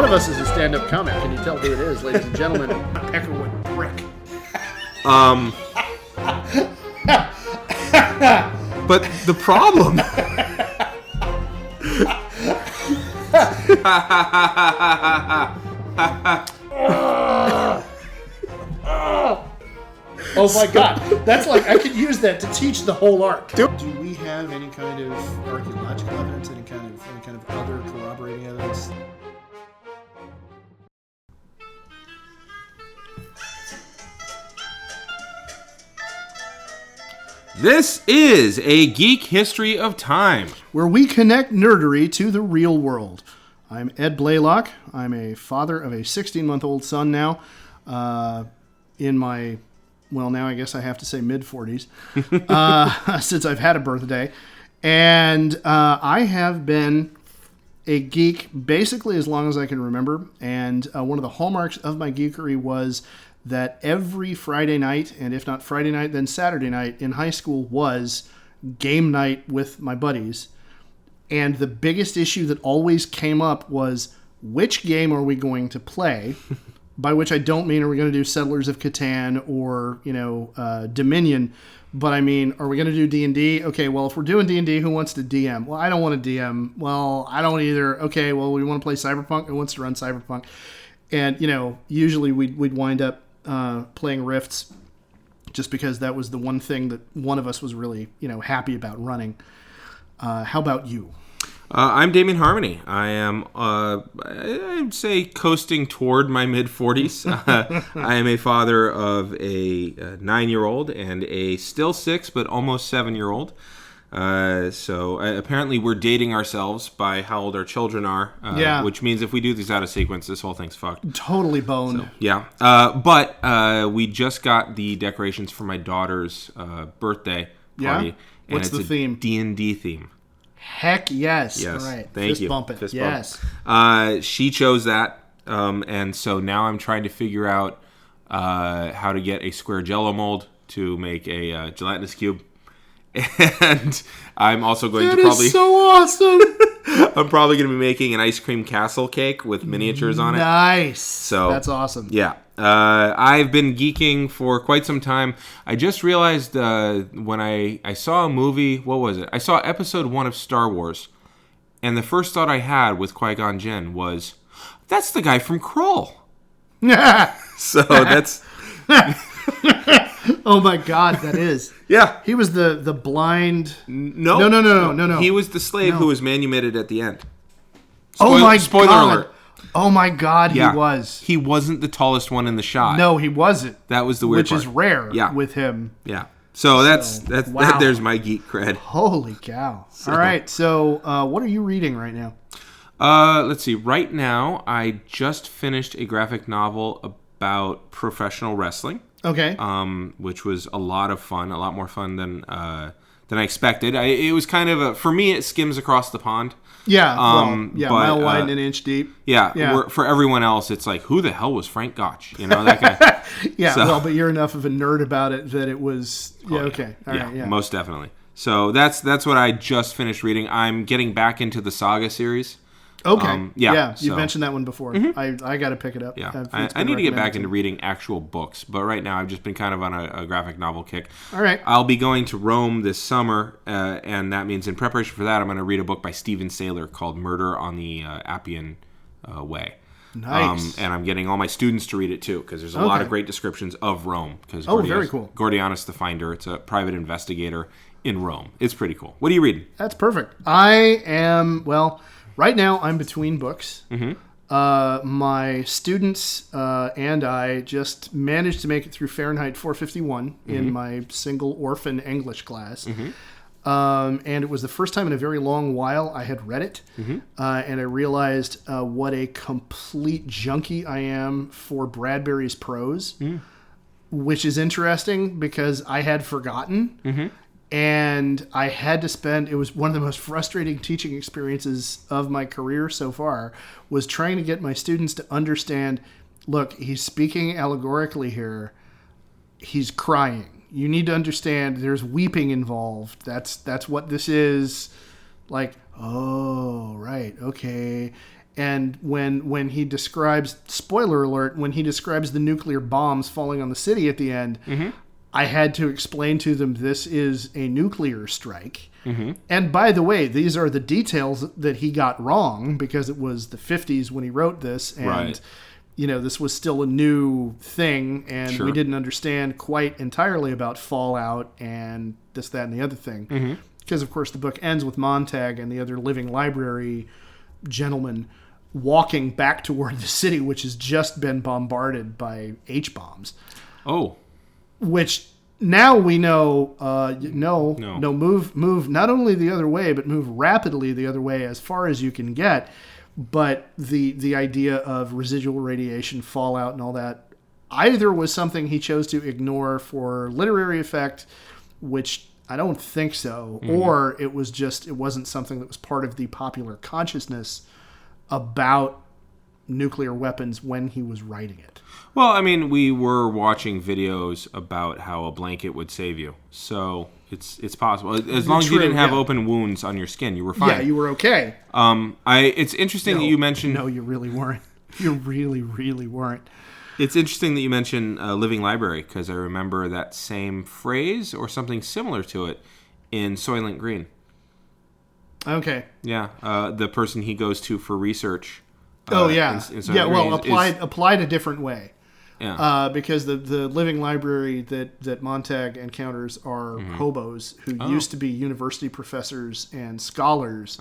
of us is a stand-up comic. Can you tell who it is, ladies and gentlemen? Peckerwood Brick. But the problem... Oh my God, that's like, I could use that to teach the whole arc. Do we have any kind of archaeological evidence, any kind of other corroborating evidence? This is a Geek History of Time, where we connect nerdery to the real world. I'm Ed Blaylock. I'm a father of a 16-month-old son now, in my... well, now I guess I have to say mid-40s, since I've had a birthday. And I have been a geek basically as long as I can remember. And one of the hallmarks of my geekery was that every Friday night, and if not Friday night, then Saturday night in high school was game night with my buddies. And the biggest issue that always came up was, which game are we going to play? By which I don't mean are we going to do Settlers of Catan or, Dominion, but I mean, are we going to do D&D? Okay, well, if we're doing D&D, who wants to DM? Well, I don't want to DM. Well, I don't either. Okay, well, we want to play Cyberpunk. Who wants to run Cyberpunk? And, usually we'd wind up playing Rifts just because that was the one thing that one of us was really, happy about running. How about you? I'm Damian Harmony. I am, I'd say, coasting toward my mid-40s. I am a father of a 9-year-old and a still 6 but almost 7-year-old. So apparently we're dating ourselves by how old our children are. Yeah. Which means if we do these out of sequence, this whole thing's fucked. Totally boned. So, yeah. But we just got the decorations for my daughter's birthday party. Yeah? What's the theme? D&D theme. Heck yes. Yes. All right. Thank you. Bump it. Fist yes. Bump. She chose that. And so now I'm trying to figure out how to get a square Jell-O mold to make a gelatinous cube. And I'm also going to probably... That is so awesome! I'm probably going to be making an ice cream castle cake with miniatures on it. Nice. So that's awesome. Yeah. I've been geeking for quite some time. I just realized when I saw a movie, what was it? I saw episode 1 of Star Wars. And the first thought I had with Qui-Gon Jinn was, that's the guy from Krull. So that's... Oh my God, that is. Yeah. He was the blind... No. He was the slave who was manumitted at the end. Spoiler alert. Oh my God, Yeah. he was. He wasn't the tallest one in the shot. No, he wasn't. That was the weird Which part. is rare Yeah. with him. Yeah. So that's wow. there's my geek cred. Holy cow. All right, so what are you reading right now? Let's see. Right now, I just finished a graphic novel about professional wrestling. Okay. Which was a lot of fun, a lot more fun than I expected. It was kind of for me, it skims across the pond. Yeah. But, mile wide and an inch deep. Yeah. For everyone else, it's like, who the hell was Frank Gotch? That guy. Yeah. So, but you're enough of a nerd about it that it was. Yeah. Okay. All right. Yeah. Most definitely. So that's what I just finished reading. I'm getting back into the Saga series. Okay. You so. mentioned that one before. Mm-hmm. I got to pick it up. Yeah. I need to get back into reading actual books, but right now I've just been kind of on a graphic novel kick. All right. I'll be going to Rome this summer, and that means in preparation for that, I'm going to read a book by Stephen Saylor called Murder on the Appian Way. Nice. And I'm getting all my students to read it too, because there's a lot of great descriptions of Rome. Very cool. Gordianus the Finder, it's a private investigator in Rome. It's pretty cool. What are you reading? That's perfect. I am, right now, I'm between books. Mm-hmm. My students and I just managed to make it through Fahrenheit 451 in my single orphan English class. Mm-hmm. And it was the first time in a very long while I had read it. Mm-hmm. And I realized what a complete junkie I am for Bradbury's prose, which is interesting because I had forgotten. Mm-hmm. And I had to spend, it was one of the most frustrating teaching experiences of my career so far, was trying to get my students to understand, look, he's speaking allegorically here. He's crying. You need to understand there's weeping involved. That's what this is. Like, oh, right, okay. And when he describes, spoiler alert, when he describes the nuclear bombs falling on the city at the end, I had to explain to them this is a nuclear strike. And by the way, these are the details that he got wrong because it was the 50s when he wrote this. And, this was still a new thing. And we didn't understand quite entirely about Fallout and this, that, and the other thing. Because, of course, the book ends with Montag and the other living library gentlemen walking back toward the city, which has just been bombarded by H-bombs. Oh. Which now we know, move not only the other way, but move rapidly the other way as far as you can get. But the idea of residual radiation, fallout, and all that either was something he chose to ignore for literary effect, which I don't think so, or it wasn't something that was part of the popular consciousness about nuclear weapons when he was writing it. Well, I mean, we were watching videos about how a blanket would save you, so it's possible. As long as you didn't have open wounds on your skin, you were fine. Yeah, you were okay. It's interesting that you mentioned... No, you really weren't. You really, really weren't. It's interesting that you mentioned Living Library, because I remember that same phrase or something similar to it in Soylent Green. Okay. Yeah, the person he goes to for research. Applied a different way. Yeah. Because the living library that Montag encounters are hobos who used to be university professors and scholars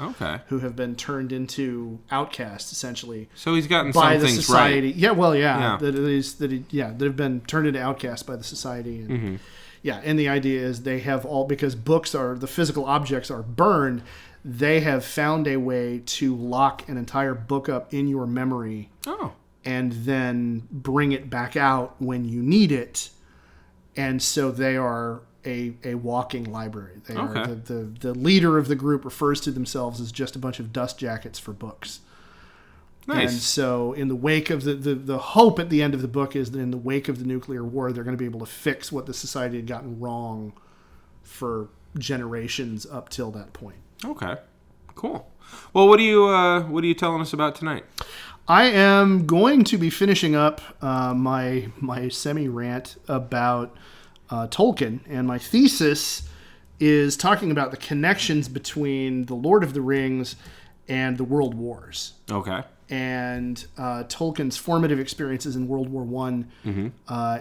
who have been turned into outcasts, essentially. So he's gotten by some the things society. right. Yeah, well, yeah. That have been turned into outcasts by the society. And, and the idea is they have all, because the physical objects are burned, they have found a way to lock an entire book up in your memory. Oh. And then bring it back out when you need it. And so they are a walking library. They are the leader of the group refers to themselves as just a bunch of dust jackets for books. Nice. And so in the wake of the hope at the end of the book is that in the wake of the nuclear war, they're going to be able to fix what the society had gotten wrong for generations up till that point. Okay, cool. Well, what are you telling us about tonight? I am going to be finishing up my semi-rant about Tolkien, and my thesis is talking about the connections between The Lord of the Rings and the World Wars. Okay. And Tolkien's formative experiences in World War I,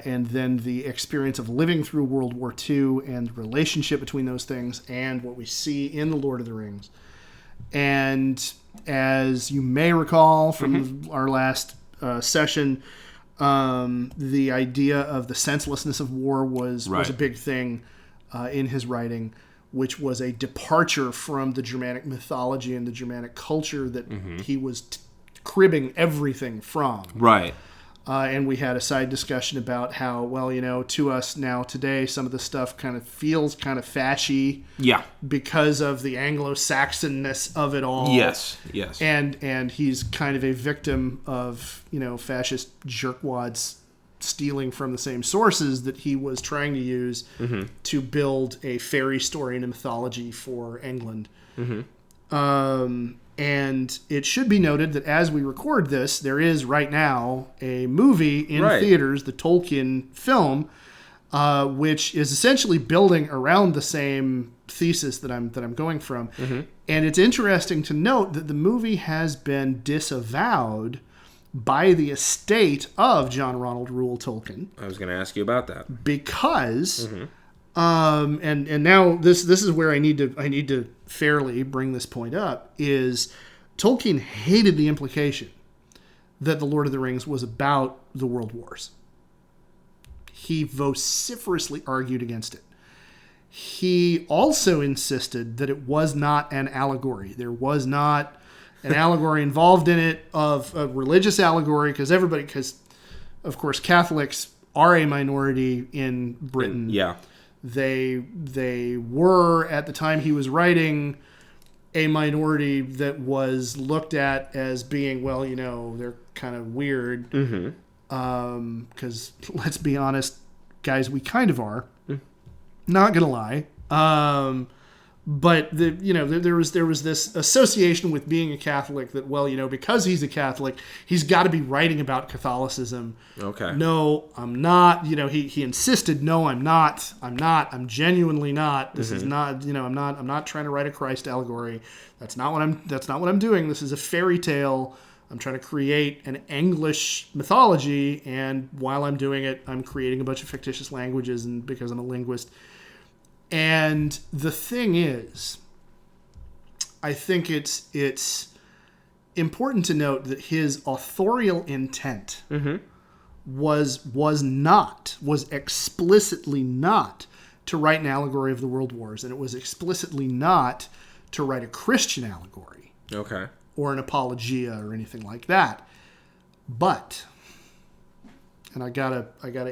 and then the experience of living through World War II and the relationship between those things and what we see in The Lord of the Rings. And as you may recall from our last session, the idea of the senselessness of war was a big thing in his writing, which was a departure from the Germanic mythology and the Germanic culture that he was cribbing everything from. Right. And we had a side discussion about how, to us now today, some of the stuff kind of feels kind of fashy. Yeah. Because of the Anglo-Saxonness of it all. Yes. And he's kind of a victim of, fascist jerkwads stealing from the same sources that he was trying to use to build a fairy story and a mythology for England. And it should be noted that as we record this, there is right now a movie in theaters, the Tolkien film, which is essentially building around the same thesis that I'm going from. And it's interesting to note that the movie has been disavowed by the estate of John Ronald Reuel Tolkien. I was going to ask you about that because, and now this is where I need to fairly bring this point up, is Tolkien hated the implication that The Lord of the Rings was about the World Wars. He vociferously argued against it. He also insisted that it was not an allegory. There was not an allegory involved in it, of a religious allegory, because of course Catholics are a minority in Britain. Yeah. They were, at the time he was writing, a minority that was looked at as being, they're kind of weird. Because, let's be honest, guys, we kind of are. Not going to lie. But there was this association with being a Catholic that, well, because he's a Catholic, he's got to be writing about Catholicism. Okay. No, I'm not. He insisted, no, I'm not. I'm genuinely not. This is not. I'm not trying to write a Christ allegory. That's not what I'm doing. This is a fairy tale. I'm trying to create an English mythology, and while I'm doing it, I'm creating a bunch of fictitious languages, and because I'm a linguist. And the thing is, I think it's important to note that his authorial intent was explicitly not to write an allegory of the world wars, and it was explicitly not to write a Christian allegory, or an apologia or anything like that. But, and I gotta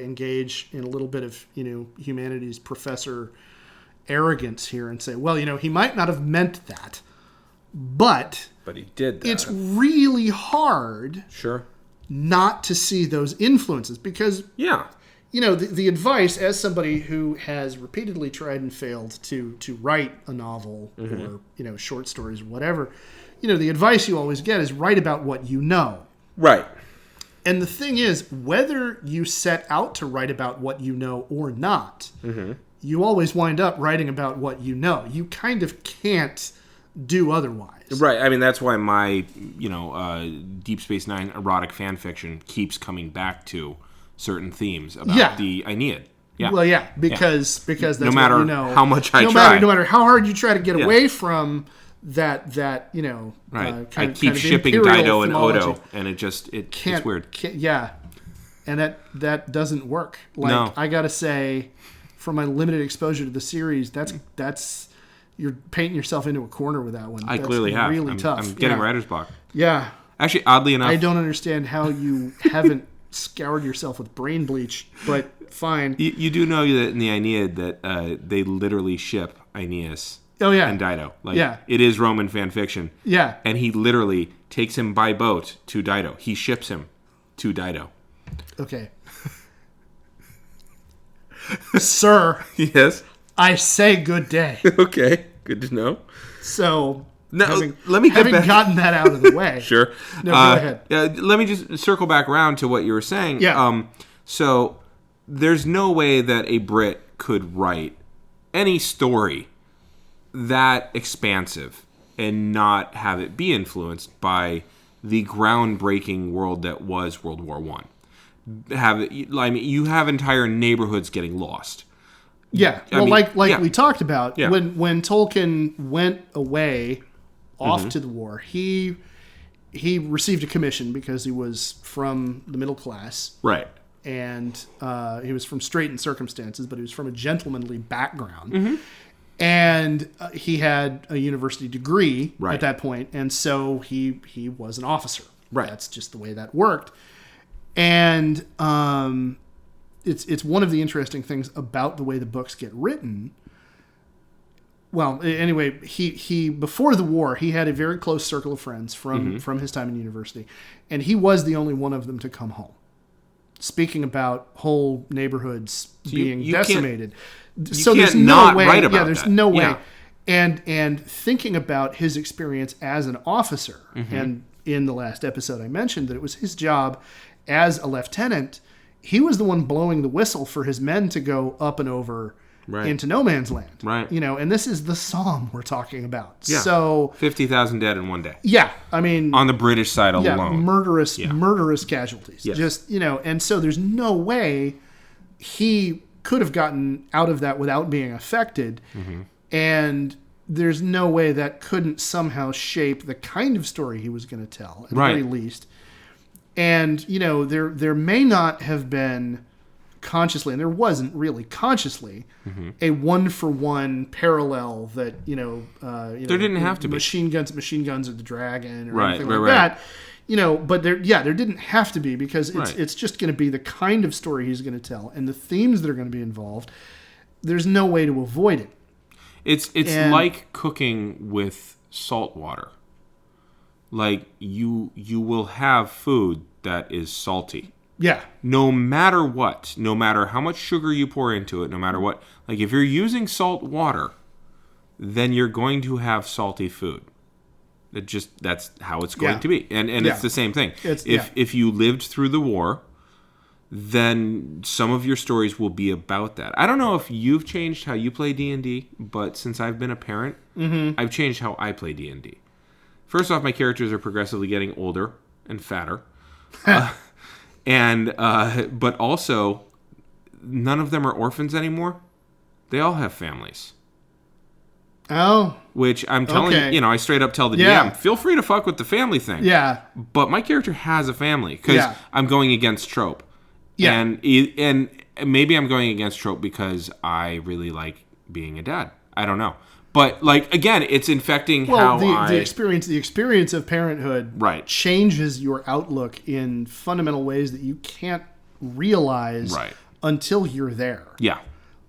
engage in a little bit of humanities professor arrogance here and say, well, he might not have meant that, but he did that. It's really hard not to see those influences because the advice, as somebody who has repeatedly tried and failed to write a novel or short stories or whatever, the advice you always get is write about what you know. Right. And the thing is, whether you set out to write about what you know or not, you always wind up writing about what you know. You kind of can't do otherwise. Right. I mean, that's why my, Deep Space Nine erotic fan fiction keeps coming back to certain themes about the Aeneid. Yeah. Well, because that's no matter what how much I try. No matter how hard you try to get away from that right. I keep shipping Dido and Odo, and it's weird. And that doesn't work. No. I gotta say, from my limited exposure to the series, that's you're painting yourself into a corner with that one. I clearly have. Really tough. I'm getting writer's block. Yeah. Actually, oddly enough, I don't understand how you haven't scoured yourself with brain bleach, but fine. You do know that in the Aeneid that they literally ship Aeneas and Dido. It is Roman fan fiction. Yeah. And he literally takes him by boat to Dido. He ships him to Dido. Okay. Sir. Yes? I say good day. Okay. Good to know. So, now, let me having gotten that out of the way. Sure. No, go ahead. Let me just circle back around to what you were saying. Yeah. So, there's no way that a Brit could write any story that expansive and not have it be influenced by the groundbreaking world that was World War I. You have entire neighborhoods getting lost. Yeah, we talked about, when Tolkien went away off to the war, he received a commission because he was from the middle class. Right. And he was from straitened circumstances, but he was from a gentlemanly background. And he had a university degree at that point, and so he was an officer. Right. That's just the way that worked. And it's one of the interesting things about the way the books get written. Well, anyway, he before the war, he had a very close circle of friends from his time in university, and he was the only one of them to come home. Speaking about whole neighborhoods being decimated. So there's no way. There's no way. And thinking about his experience as an officer, and in the last episode I mentioned that it was his job as a lieutenant, he was the one blowing the whistle for his men to go up and over into no man's land. Right. And this is the Somme we're talking about. Yeah. So 50,000 dead in one day. Yeah. I mean, on the British side alone. Murderous casualties. Yes. Just, and so there's no way he could have gotten out of that without being affected. And there's no way that couldn't somehow shape the kind of story he was going to tell, at the very least. And, there may not have been consciously, and there wasn't really consciously, a one-for-one parallel that, there didn't have to be. Machine guns are the dragon or anything like that. But there didn't have to be because it's just going to be the kind of story he's going to tell and the themes that are going to be involved. There's no way to avoid it. It's like cooking with salt water. Like you will have food that is salty. Yeah. No matter what, no matter how much sugar you pour into it, no matter what, like if you're using salt water, then you're going to have salty food. That's how it's going to be. And it's the same thing. If you lived through the war, then some of your stories will be about that. I don't know if you've changed how you play D&D, but since I've been a parent, I've changed how I play D&D. First off, my characters are progressively getting older and fatter. But also, none of them are orphans anymore. They all have families. Oh. Which I'm telling you, I straight up tell the DM, feel free to fuck with the family thing. Yeah. But my character has a family because I'm going against trope. Yeah. And maybe I'm going against trope because I really like being a dad. I don't know. But, like, again, it's infecting the experience of parenthood changes your outlook in fundamental ways that you can't realize until you're there. Yeah.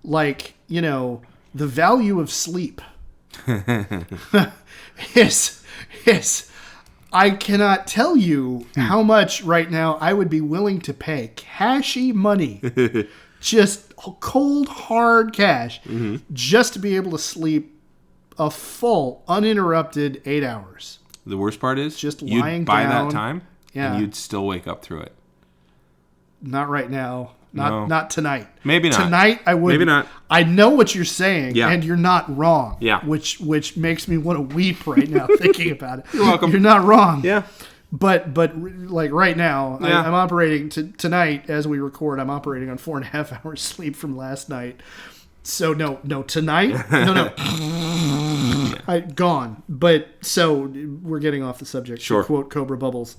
Like, the value of sleep is I cannot tell you how much right now I would be willing to pay cashy money, just cold, hard cash, just to be able to sleep a full, uninterrupted 8 hours. The worst part is just lying by down. That time, and you'd still wake up through it. Not right now. Not tonight. Maybe not. Tonight I would. Maybe not. I know what you're saying, and you're not wrong. Yeah. Which makes me want to weep right now thinking about it. You're welcome. You're not wrong. Yeah. But like right now, I'm operating tonight as we record. I'm operating on 4.5 hours sleep from last night. So no, tonight, no. Gone. But so we're getting off the subject. Sure. To quote Cobra Bubbles.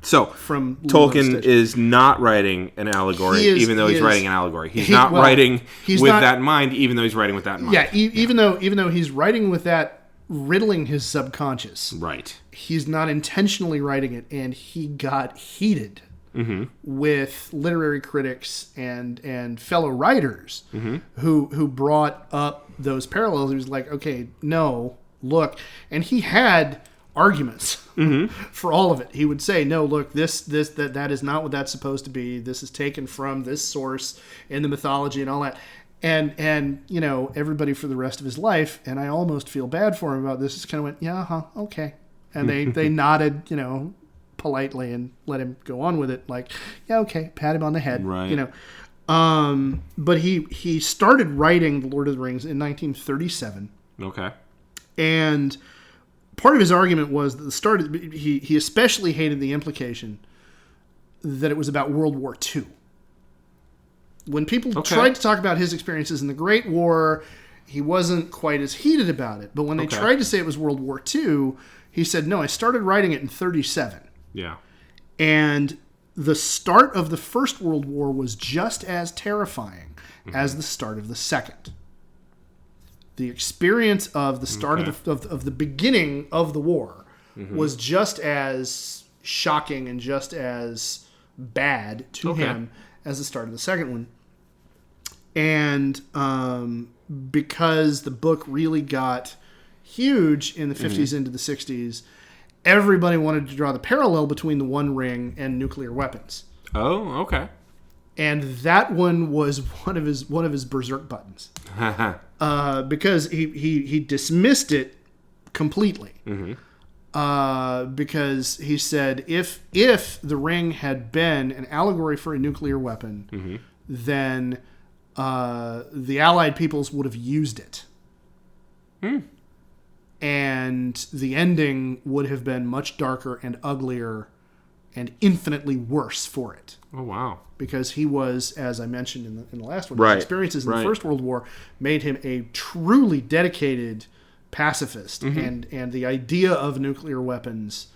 So from Tolkien is not writing an allegory, even though he's writing an allegory. He's not writing with that in mind, even though he's writing with that in mind. Yeah, even though he's writing with that riddling his subconscious. Right. He's not intentionally writing it, and he got heated with literary critics and fellow writers who brought up those parallels. He was like, okay, no, look. And he had arguments for all of it. He would say, no, look, that is not what that's supposed to be. This is taken from this source in the mythology and all that. And everybody for the rest of his life, and I almost feel bad for him about this, just kind of went, yeah, okay. And they nodded, politely and let him go on with it. Like, yeah, okay, pat him on the head. Right. But he started writing The Lord of the Rings in 1937. Okay. And part of his argument was that he especially hated the implication that it was about World War II. When people tried to talk about his experiences in the Great War, he wasn't quite as heated about it. But when they tried to say it was World War II, he said, no, I started writing it in 1937. Yeah. And the start of the First World War was just as terrifying as the start of the Second. The experience of the start of the beginning of the war was just as shocking and just as bad to him as the start of the second one. And because the book really got huge in the 50s into the 60s, everybody wanted to draw the parallel between the One Ring and nuclear weapons. Oh, okay. And that one was one of his berserk buttons. Because he dismissed it completely. Because he said if the ring had been an allegory for a nuclear weapon, then the Allied peoples would have used it. And the ending would have been much darker and uglier and infinitely worse for it. Oh, wow. Because he was, as I mentioned in the last one, his experiences in the First World War made him a truly dedicated pacifist. And the idea of nuclear weapons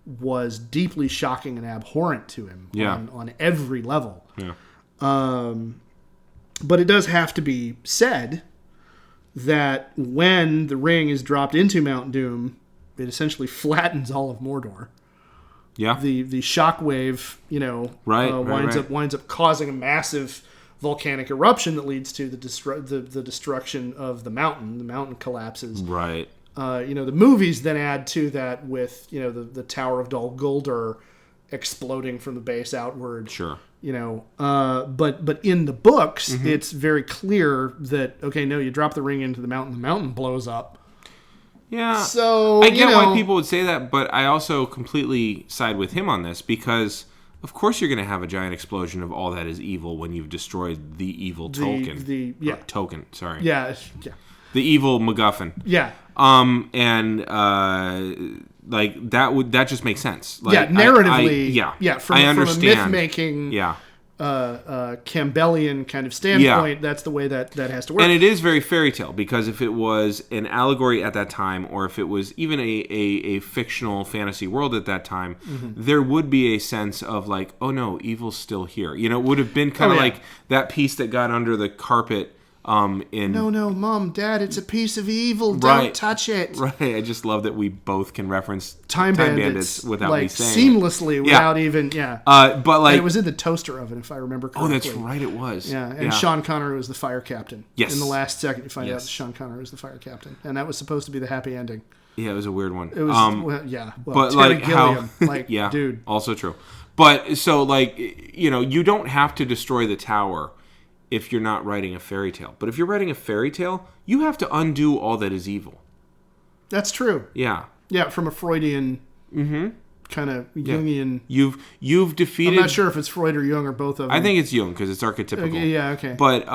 was deeply shocking and abhorrent to him on every level. Yeah. But it does have to be said that when the ring is dropped into Mount Doom, it essentially flattens all of Mordor. Yeah. The shockwave, winds up causing a massive volcanic eruption that leads to the destruction of the mountain. The mountain collapses. Right. The movies then add to that with the Tower of Dol Guldur exploding from the base outward. Sure. But in the books, it's very clear that, okay, no, you drop the ring into the mountain blows up. Yeah. So, I get why people would say that, but I also completely side with him on this because, of course, you're going to have a giant explosion of all that is evil when you've destroyed the evil Tolkien. Token, sorry. Yeah. The evil MacGuffin. Yeah. That just makes sense. Like, narratively. From a myth-making. Yeah. Campbellian kind of standpoint, that's the way that has to work. And it is very fairy tale because if it was an allegory at that time, or if it was even a fictional fantasy world at that time, there would be a sense of like, oh no, evil's still here. It would have been kind of like that piece that got under the carpet. No, Mom, Dad, it's a piece of evil. Don't touch it. Right. I just love that we both can reference Time Bandits without me saying seamlessly, without even, but like, and it was in the toaster oven, if I remember correctly. Oh, that's right, it was. Yeah, and Sean Connery was the fire captain. Yes. In the last second, you find out that Sean Connery was the fire captain, and that was supposed to be the happy ending. Yeah, it was a weird one. It was, but Terry like Gilliam, how, dude, also true. But so like, you don't have to destroy the tower if you're not writing a fairy tale. But if you're writing a fairy tale, you have to undo all that is evil. That's true. Yeah. Yeah, from a Freudian kind of Jungian. You've defeated. I'm not sure if it's Freud or Jung or both of them. I think it's Jung because it's archetypical. Okay. But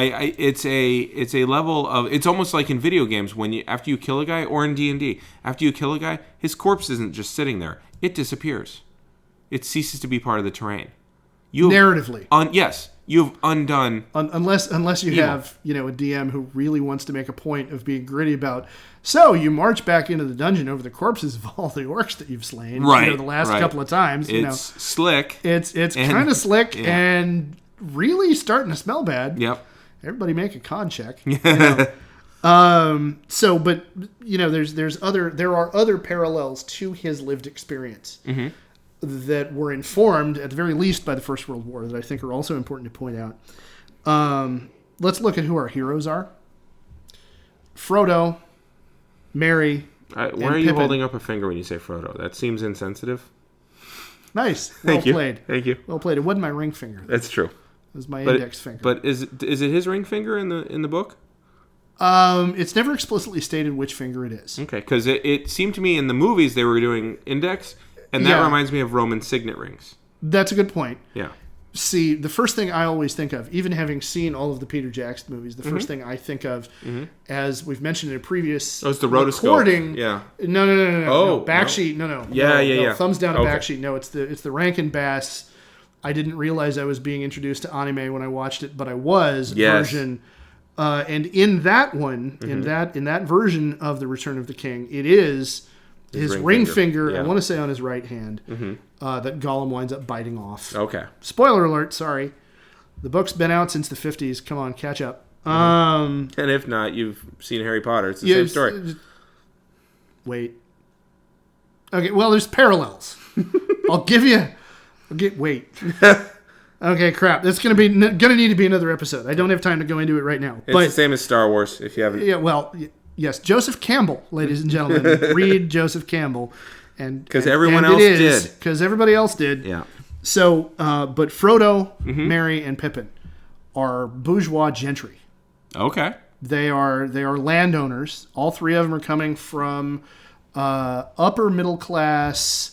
it's a level of, it's almost like in video games when after you kill a guy, or in D&D, after you kill a guy, his corpse isn't just sitting there; it disappears. It ceases to be part of the terrain. Narratively. Yes. You've undone unless you evil. have a DM who really wants to make a point of being gritty about. So you march back into the dungeon over the corpses of all the orcs that you've slain. Right. The last couple of times. It's slick. It's kind of slick and really starting to smell bad. Yep. Everybody make a con check. But there are other parallels to his lived experience. That were informed, at the very least, by the First World War that I think are also important to point out. Let's look at who our heroes are. Frodo, Merry, why are you holding up a finger when you say Frodo? That seems insensitive. Nice. Thank you. Played. Thank you. Well played. It wasn't my ring finger. That's true. It was my index finger. But is it his ring finger in the book? It's never explicitly stated which finger it is. Okay, because it seemed to me in the movies they were doing index. And that reminds me of Roman signet rings. That's a good point. Yeah. See, the first thing I always think of, even having seen all of the Peter Jackson movies, the first thing I think of, as we've mentioned in a previous it's the rotoscope. recording. Yeah. No. Oh, Backsheet. No. Yeah. Thumbs down to Backsheet. No, it's the Rankin Bass. I didn't realize I was being introduced to anime when I watched it, but I was version. And in that one, in that version of The Return of the King, it is his ring finger, I want to say on his right hand, that Gollum winds up biting off. Okay. Spoiler alert, sorry. The book's been out since the 50s. Come on, catch up. And if not, you've seen Harry Potter. It's the same story. Wait. Okay, well, there's parallels. Wait. Okay, crap. That's gonna need to be another episode. I don't have time to go into it right now. It's the same as Star Wars, if you haven't. Yeah, well... Yes, Joseph Campbell, ladies and gentlemen. Read Joseph Campbell. Because everyone else did. Because everybody else did. Yeah. So, but Frodo, Merry, and Pippin are bourgeois gentry. Okay. They are landowners. All three of them are coming from upper middle class,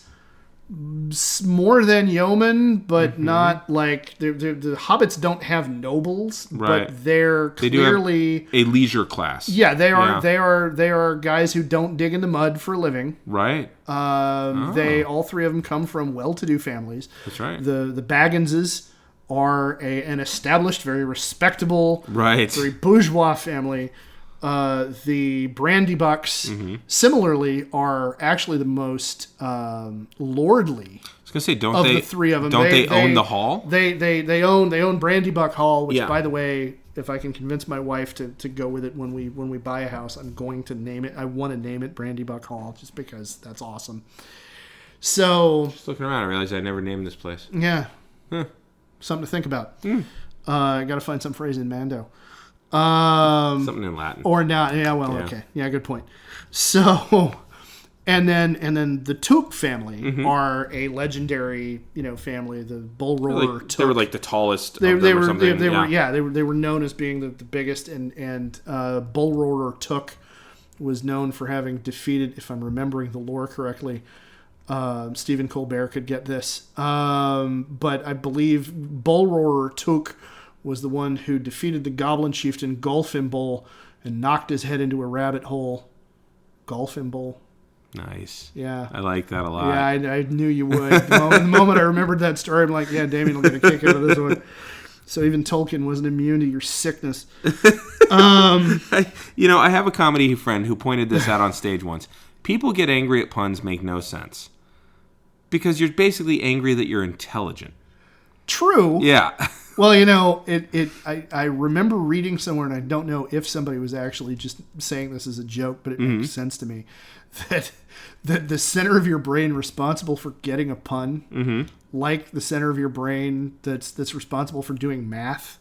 more than yeomen, but not like the hobbits don't have nobles, but they're clearly a leisure class. Yeah, they are guys who don't dig in the mud for a living. Right. They all three of them come from well-to-do families. That's right. The Bagginses are an established, very respectable, very bourgeois family. The Brandybucks, similarly, are actually the most lordly. I was gonna say, the three of them? Don't they own the hall? They own Brandybuck Hall, which, by the way, if I can convince my wife to go with it when we buy a house, I'm going to name it. I want to name it Brandybuck Hall just because that's awesome. So, just looking around, I realized I never named this place. Yeah, something to think about. I got to find some phrase in Mando. Something in Latin. Or not. Yeah, well, okay. Yeah, good point. So, And then the Took family are a legendary, family. The Bull Roarer Took. They were like the tallest of them or something. They were known as being the biggest, and Bull Roarer Took was known for having defeated, if I'm remembering the lore correctly, Stephen Colbert could get this, but I believe Bull Roarer Took was the one who defeated the Goblin Chieftain Gulfimbull and knocked his head into a rabbit hole. Gulfimbull. Nice. Yeah. I like that a lot. Yeah, I knew you would. The moment I remembered that story, I'm like, yeah, Damian will get a kick out of this one. So even Tolkien wasn't immune to your sickness. I have a comedy friend who pointed this out on stage once. People get angry at puns make no sense. Because you're basically angry that you're intelligent. True. Yeah. Well, I remember reading somewhere, and I don't know if somebody was actually just saying this as a joke, but it makes sense to me, that the center of your brain responsible for getting a pun, like the center of your brain that's responsible for doing math,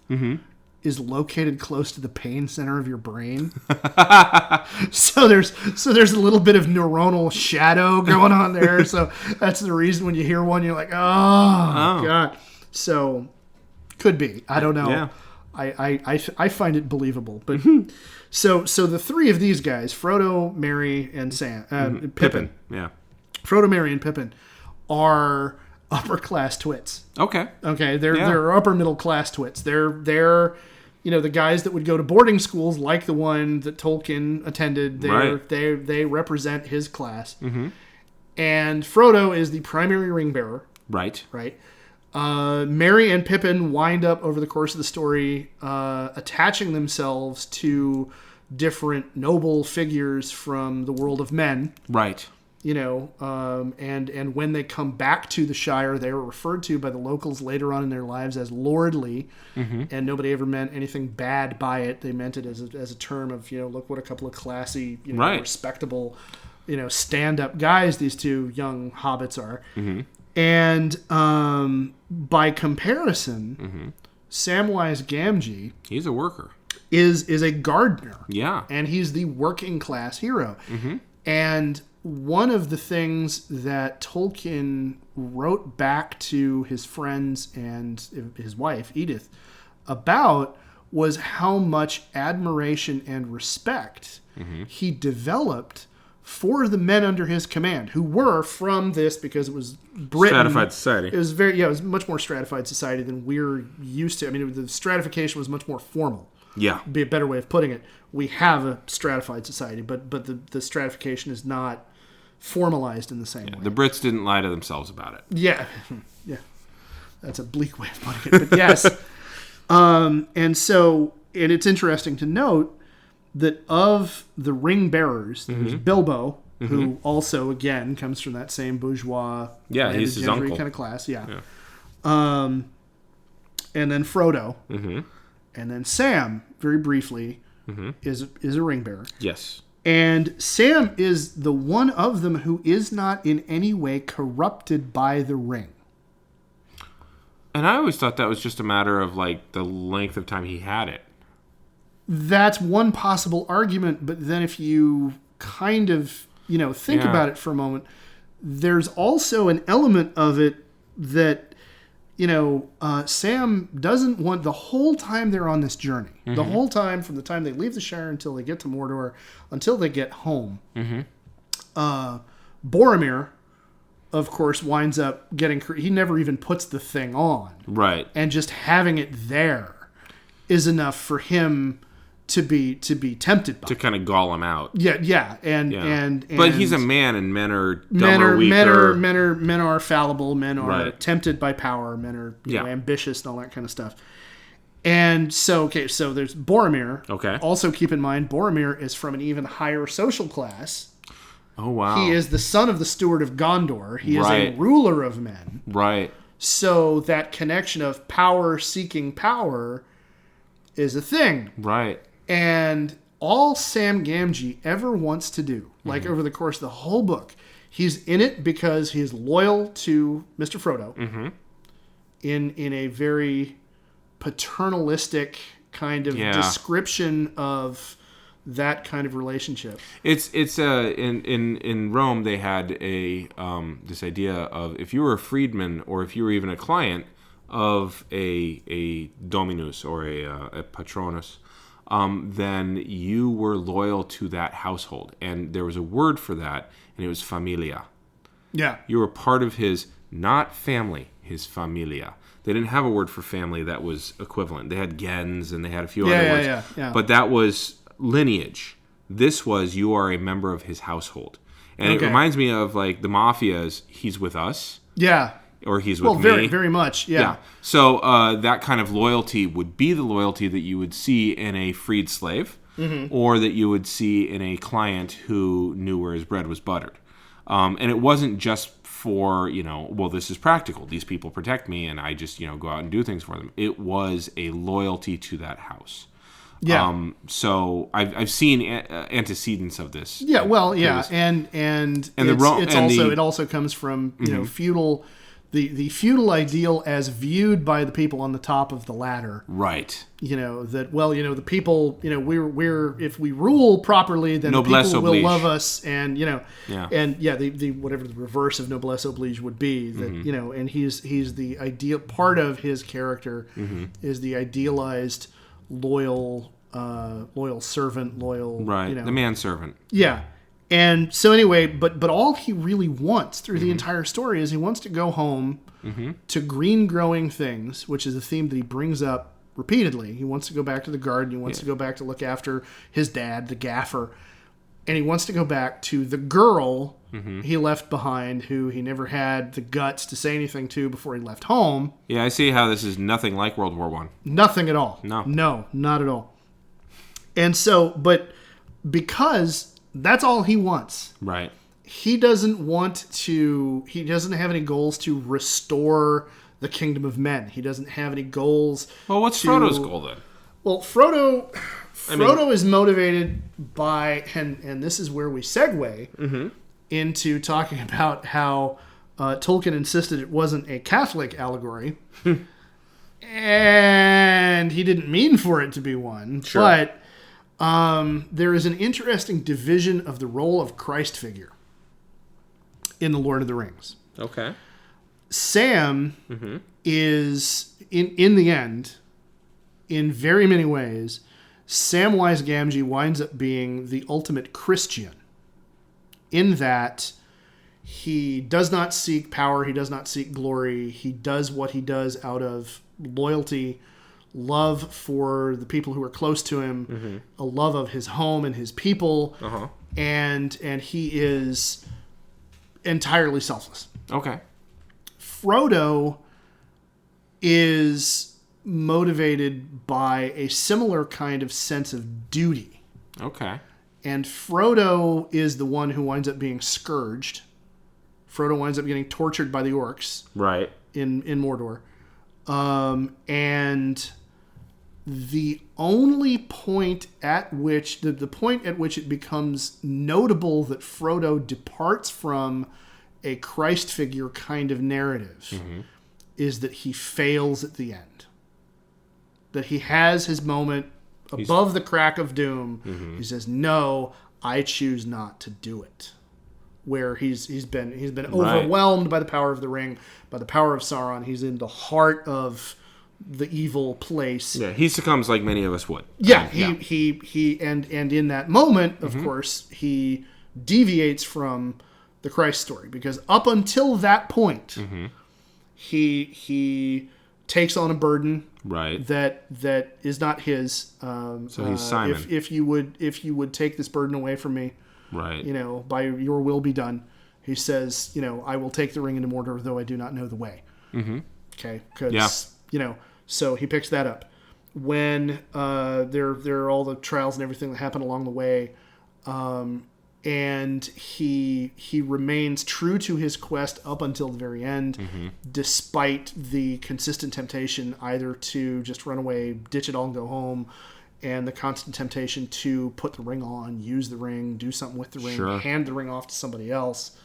is located close to the pain center of your brain. so there's a little bit of neuronal shadow going on there. So that's the reason when you hear one, you're like, oh. God. So could be. I don't know. Yeah. I find it believable. But so the three of these guys, Frodo, Merry, and Pippin. Yeah. Frodo, Merry, and Pippin are upper class twits. Okay. They're upper middle class twits. They're the guys that would go to boarding schools like the one that Tolkien attended. They represent his class. And Frodo is the primary ring bearer. Right. Merry and Pippin wind up over the course of the story attaching themselves to different noble figures from the world of men. Right. And when they come back to the Shire, they are referred to by the locals later on in their lives as lordly, and nobody ever meant anything bad by it. They meant it as a term of, look what a couple of classy, respectable, stand-up guys these two young hobbits are. And by comparison, Samwise Gamgee, he's a worker, is a gardener. Yeah, and he's the working class hero. And one of the things that Tolkien wrote back to his friends and his wife, Edith, about was how much admiration and respect he developed for the men under his command, who were from this, because it was Britain. Stratified society. It was it was much more stratified society than we're used to. I mean, the stratification was much more formal. Yeah. Be a better way of putting it. We have a stratified society, but the stratification is not formalized in the same way. The Brits didn't lie to themselves about it. Yeah. That's a bleak way of putting it, but yes. And it's interesting to note that of the ring bearers, there's Bilbo, who also, again, comes from that same bourgeois, he's his uncle kind of class, and then Frodo, and then Sam, very briefly, is a ring bearer. Yes. And Sam is the one of them who is not in any way corrupted by the ring. And I always thought that was just a matter of, like, the length of time he had it. That's one possible argument, but then if you kind of, think about it for a moment, there's also an element of it that, Sam doesn't want, the whole time they're on this journey, the whole time from the time they leave the Shire until they get to Mordor, until they get home, Boromir, of course, winds up getting, he never even puts the thing on. Right. And just having it there is enough for him to be tempted by. To kind of gall him out. Yeah. And but he's a man, and men are dumber, weaker. Men are fallible. Men are tempted by power. Men are ambitious and all that kind of stuff. And so there's Boromir. Okay. Also keep in mind, Boromir is from an even higher social class. Oh, wow. He is the son of the steward of Gondor. He is a ruler of men. Right. So that connection of power seeking power is a thing. Right. And all Sam Gamgee ever wants to do, like over the course of the whole book, he's in it because he's loyal to Mr. Frodo in a very paternalistic kind of description of that kind of relationship. It's in Rome they had a this idea of if you were a freedman or if you were even a client of a dominus or a patronus, then you were loyal to that household, and there was a word for that, and it was familia. Yeah, You were part of his, not family, his familia. They didn't have a word for family that was equivalent. They had gens and they had a few other words. Yeah. But that was lineage. This was you are a member of his household. And it reminds me of like the mafia's he's with us. Yeah. Or he's with me. Very, very much. Yeah. So that kind of loyalty would be the loyalty that you would see in a freed slave or that you would see in a client who knew where his bread was buttered. And it wasn't just for, well, this is practical. These people protect me and I just, go out and do things for them. It was a loyalty to that house. Yeah. So I've seen antecedents of this. Yeah. Well, yeah. And it also comes from, feudal, the feudal ideal as viewed by the people on the top of the ladder. Right. The people, we're if we rule properly, then the people will love us, and the whatever the reverse of noblesse oblige would be, that and he's the ideal part of his character is the idealized loyal servant, right, the manservant. Yeah. And so anyway, but all he really wants through the entire story is he wants to go home to green growing things, which is a theme that he brings up repeatedly. He wants to go back to the garden. He wants to go back to look after his dad, the gaffer. And he wants to go back to the girl he left behind, who he never had the guts to say anything to before he left home. Yeah, I see how this is nothing like World War I. Nothing at all. No, not at all. And so, but because that's all he wants. Right. He doesn't have any goals to restore the kingdom of men. He doesn't have any goals. Well, what's Frodo's goal then? Well, Frodo is motivated by, and this is where we segue into talking about how Tolkien insisted it wasn't a Catholic allegory. And he didn't mean for it to be one. Sure. But there is an interesting division of the role of Christ figure in The Lord of the Rings. Okay. Sam is, in the end, in very many ways, Samwise Gamgee winds up being the ultimate Christian, in that he does not seek power, he does not seek glory, he does what he does out of loyalty, love for the people who are close to him, a love of his home and his people, and he is entirely selfless. Okay. Frodo is motivated by a similar kind of sense of duty. Okay. And Frodo is the one who winds up being scourged. Frodo winds up getting tortured by the orcs. Right. In Mordor. And the only point at which the point at which it becomes notable that Frodo departs from a Christ figure kind of narrative is that he fails at the end. That he has his moment above the crack of doom. He says, "No, I choose not to do it." Where he's been overwhelmed by the power of the ring, by the power of Sauron. He's in the heart of the evil place. Yeah, he succumbs like many of us would. Yeah, he and in that moment, of course, he deviates from the Christ story, because up until that point, he takes on a burden that is not his. So he's Simon. If you would take this burden away from me, right? By your will be done. He says, I will take the ring into Mordor, though I do not know the way. Okay, because so he picks that up. When there are all the trials and everything that happen along the way, and he remains true to his quest up until the very end, despite the consistent temptation either to just run away, ditch it all, and go home, and the constant temptation to put the ring on, use the ring, do something with the ring, hand the ring off to somebody else.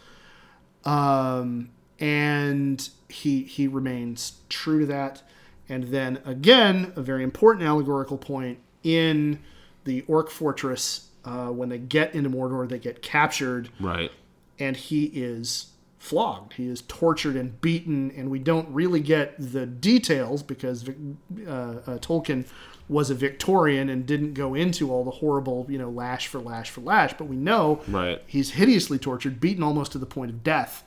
And he remains true to that. And then again, a very important allegorical point in the Orc Fortress when they get into Mordor, they get captured. Right. And he is flogged. He is tortured and beaten, and we don't really get the details because Tolkien was a Victorian and didn't go into all the horrible, lash for lash for lash. But we know he's hideously tortured, beaten almost to the point of death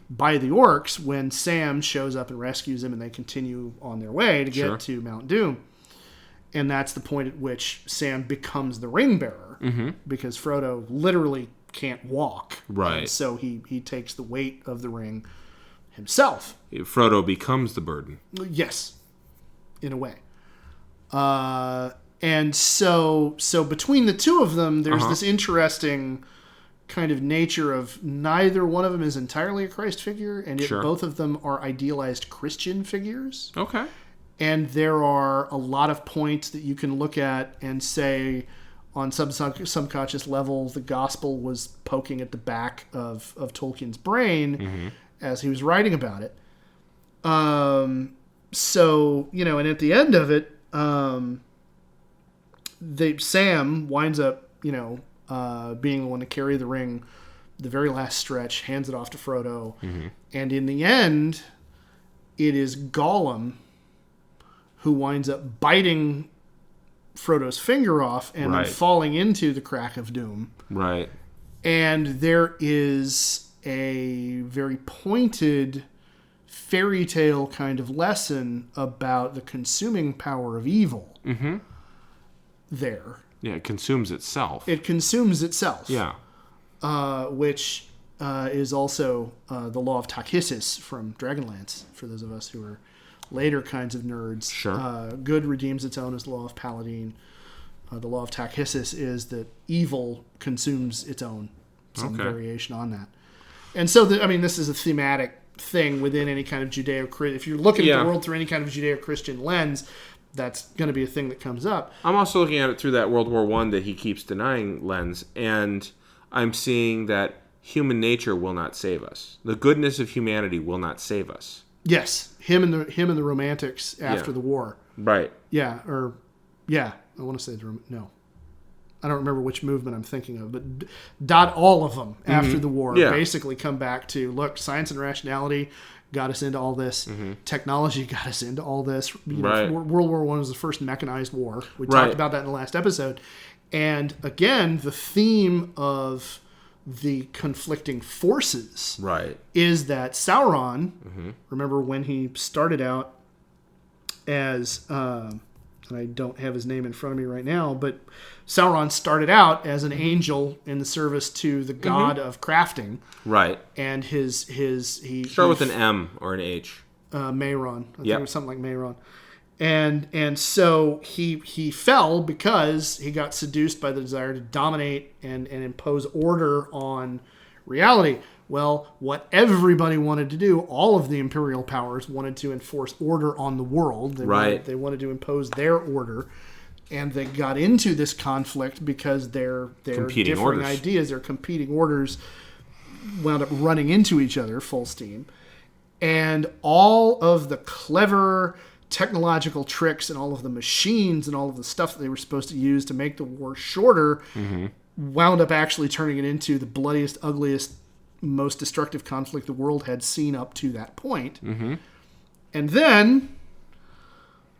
by the orcs when Sam shows up and rescues him, and they continue on their way to get to Mount Doom. And that's the point at which Sam becomes the ring bearer because Frodo literally can't walk. Right. And so he takes the weight of the ring himself. Frodo becomes the burden. Yes, in a way. And so between the two of them, there's this interesting kind of nature of neither one of them is entirely a Christ figure, and yet both of them are idealized Christian figures. Okay. And there are a lot of points that you can look at and say, on some subconscious level, the gospel was poking at the back of Tolkien's brain as he was writing about it. So, and at the end of it, Sam winds up, being the one to carry the ring the very last stretch, hands it off to Frodo. And in the end, it is Gollum who winds up biting Frodo's finger off and then falling into the crack of doom. Right. And there is a very pointed fairy tale kind of lesson about the consuming power of evil there. Yeah, it consumes itself. It consumes itself. Yeah. Which is also the law of Tachyssus from Dragonlance, for those of us who are later kinds of nerds. Sure. Good redeems its own is the law of Paladine. The law of Tachyssus is that evil consumes its own. Some variation on that. And so, this is a thematic thing within any kind of Judeo-Christian. If you're looking at the world through any kind of Judeo-Christian lens, that's going to be a thing that comes up. I'm also looking at it through that World War I that he keeps denying lens, and I'm seeing that human nature will not save us. The goodness of humanity will not save us. Yes, him and the Romantics after the war. Right. Yeah, I want to say no. I don't remember which movement I'm thinking of, but all of them after the war basically come back to, look, science and rationality got us into all this. Technology got us into all this. World War I was the first mechanized war. We talked about that in the last episode. And again, the theme of the conflicting forces is that Sauron, remember when he started out as, and I don't have his name in front of me right now, but Sauron started out as an angel in the service to the god of crafting. Right. And he start with an M or an H. Mehron. I think it was something like Mehron. And so he fell because he got seduced by the desire to dominate and impose order on reality. Well, what everybody wanted to do, all of the imperial powers wanted to enforce order on the world. They wanted to impose their order. And they got into this conflict because their differing ideas, their competing orders wound up running into each other full steam. And all of the clever technological tricks and all of the machines and all of the stuff that they were supposed to use to make the war shorter wound up actually turning it into the bloodiest, ugliest, most destructive conflict the world had seen up to that point. And then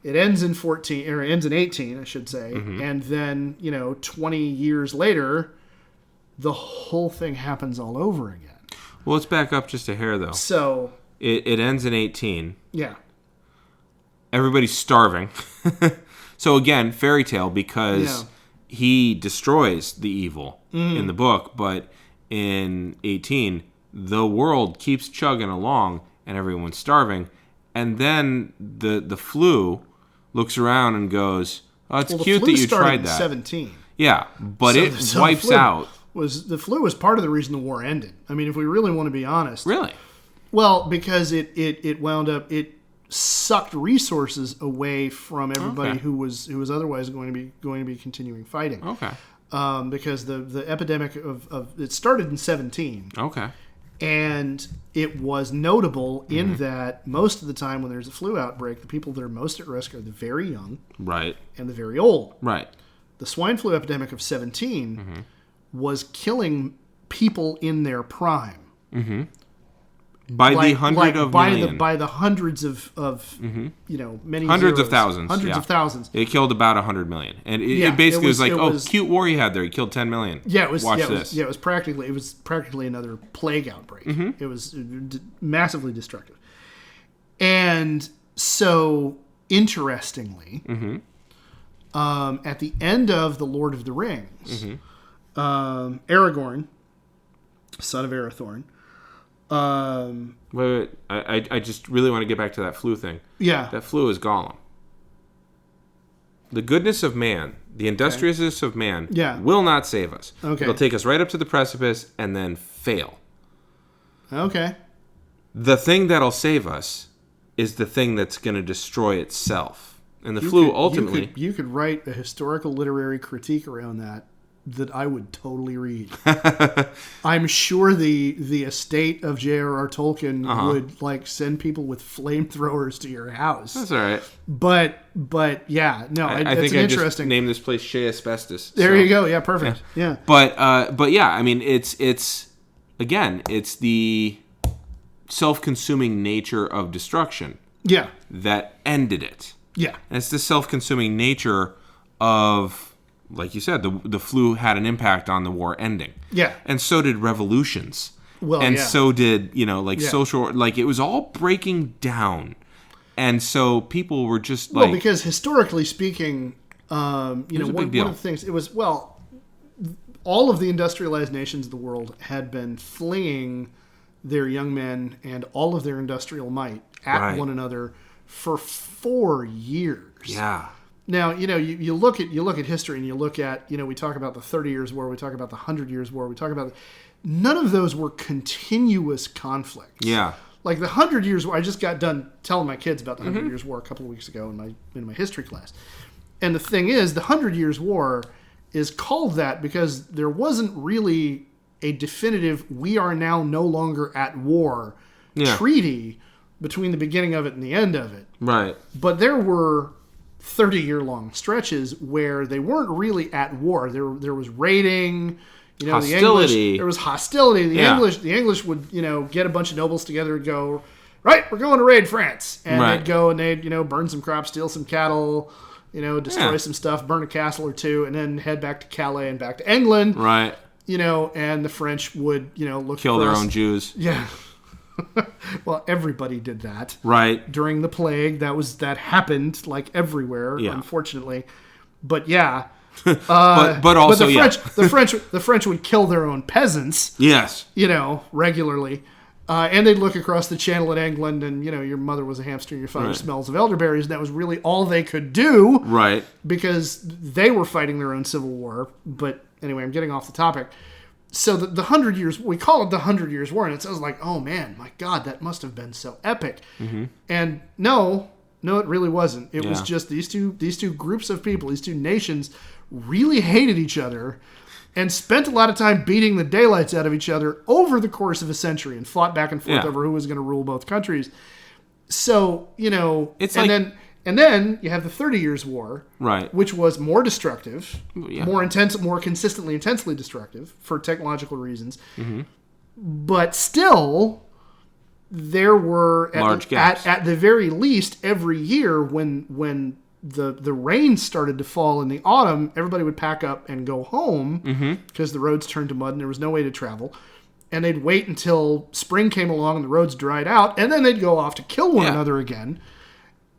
it ends in 18, I should say. And then, 20 years later, the whole thing happens all over again. Well, let's back up just a hair, though. So it ends in 18. Yeah. Everybody's starving. So again, fairy tale, because he destroys the evil in the book, but in 18, the world keeps chugging along and everyone's starving. And then the flu looks around and goes, "Oh, it's cute that you tried that." 17. Yeah, but it wipes out. The flu was part of the reason the war ended. I mean, if we really want to be honest. Really? Well, because it wound up, it sucked resources away from everybody who was otherwise going to be continuing fighting. Okay. Because the epidemic of it started in 17. Okay. And it was notable in that most of the time when there's a flu outbreak, the people that are most at risk are the very young, right, and the very old, right. The swine flu epidemic of 17 Mm-hmm. was killing people in their prime. Mm-hmm. By the hundred of million. By the hundreds of many Hundreds zeros. of thousands. Hundreds of thousands. It killed about 100 million. And it basically was like, cute war you had there. You killed 10 million. Yeah, it was. Watch yeah, this. It was practically another plague outbreak. Mm-hmm. It was massively destructive. And so, interestingly, at the end of The Lord of the Rings, Aragorn, son of Arathorn. Wait. I just really want to get back to that flu thing. Yeah. That flu is Gollum. The goodness of man, the industriousness of man, will not save us. Okay. It'll take us right up to the precipice and then fail. Okay. The thing that'll save us is the thing that's going to destroy itself. And the flu ultimately... You could write a historical literary critique around that I would totally read. I'm sure the estate of J.R.R. Tolkien would send people with flamethrowers to your house. That's all right. But yeah, no, I think I just named this place Shea Asbestos. There you go. Yeah, perfect. Yeah. But yeah, I mean, it's the self-consuming nature of destruction. Yeah. That ended it. Yeah. And it's the self-consuming nature of, like you said, the flu had an impact on the war ending. Yeah. And so did revolutions. Well, and so did, social, it was all breaking down. And so people were just Well, because historically speaking, one of the things, it was, all of the industrialized nations of the world had been flinging their young men and all of their industrial might at one another for 4 years. Yeah. Now, you look at history and you look at, we talk about the 30 Years' War, we talk about the 100 Years' War, we talk about none of those were continuous conflicts. Yeah. Like the 100 Years' War, I just got done telling my kids about the 100 Years' War a couple of weeks ago in my history class. And the thing is, the 100 Years' War is called that because there wasn't really a definitive "we are now no longer at war" treaty between the beginning of it and the end of it. Right. But there were 30-year-long stretches where they weren't really at war. There was raiding, hostility. There was hostility. The English would, get a bunch of nobles together and go, right, we're going to raid France. And they'd go and they'd, burn some crops, steal some cattle, destroy some stuff, burn a castle or two, and then head back to Calais and back to England. Right. And the French would, kill their own Jews. Yeah. Well, everybody did that. Right. During the plague, that happened everywhere, unfortunately. But yeah. But also the French would kill their own peasants. Yes. Regularly. And they'd look across the channel at England and, your mother was a hamster and your father smells of elderberries. And that was really all they could do. Right. Because they were fighting their own civil war. But anyway, I'm getting off the topic. So the 100 Years, we call it the 100 Years' War, and it sounds like, oh man, my God, that must have been so epic. Mm-hmm. And no, it really wasn't. It was just these two groups of people, these two nations, really hated each other and spent a lot of time beating the daylights out of each other over the course of a century and fought back and forth over who was going to rule both countries. So, it's and then you have the 30 Years' War, right, which was more destructive, more intense, more consistently intensely destructive for technological reasons. Mm-hmm. But still, there were large gaps. At the very least every year when the rain started to fall in the autumn, everybody would pack up and go home because the roads turned to mud and there was no way to travel. And they'd wait until spring came along and the roads dried out, and then they'd go off to kill one another again.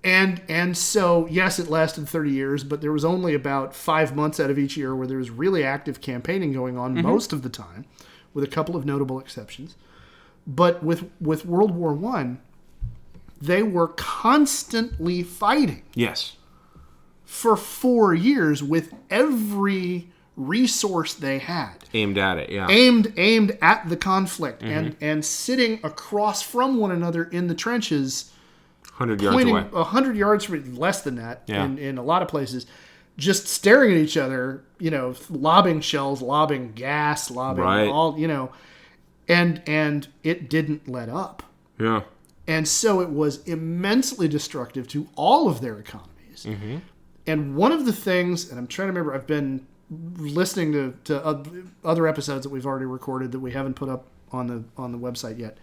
And so, yes, it lasted 30 years, but there was only about 5 months out of each year where there was really active campaigning going on most of the time, with a couple of notable exceptions. But with World War I, they were constantly fighting. Yes. For 4 years with every resource they had. Aimed at it, yeah. Aimed at the conflict and sitting across from one another in the trenches 100 yards away. 100 yards, less than that in a lot of places, just staring at each other, lobbing shells, lobbing gas, lobbing all, and it didn't let up. Yeah. And so it was immensely destructive to all of their economies. Mm-hmm. And one of the things, and I'm trying to remember, I've been listening to other episodes that we've already recorded that we haven't put up on the website yet.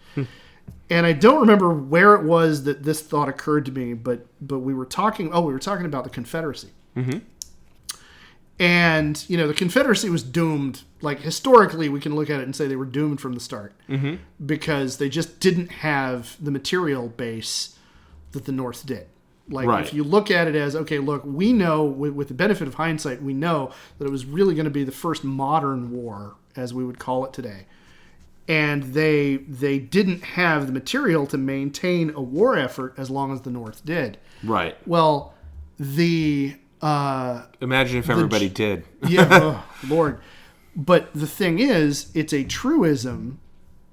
And I don't remember where it was that this thought occurred to me, but we were talking about the Confederacy. Mm-hmm. And, the Confederacy was doomed. Like, historically, we can look at it and say they were doomed from the start. Mm-hmm. Because they just didn't have the material base that the North did. Like, right. If you look at it as, okay, look, we know, with the benefit of hindsight, we know that it was really going to be the first modern war, as we would call it today. And they didn't have the material to maintain a war effort as long as the North did. Right. Well, imagine if everybody did. Yeah, oh, Lord. But the thing is, it's a truism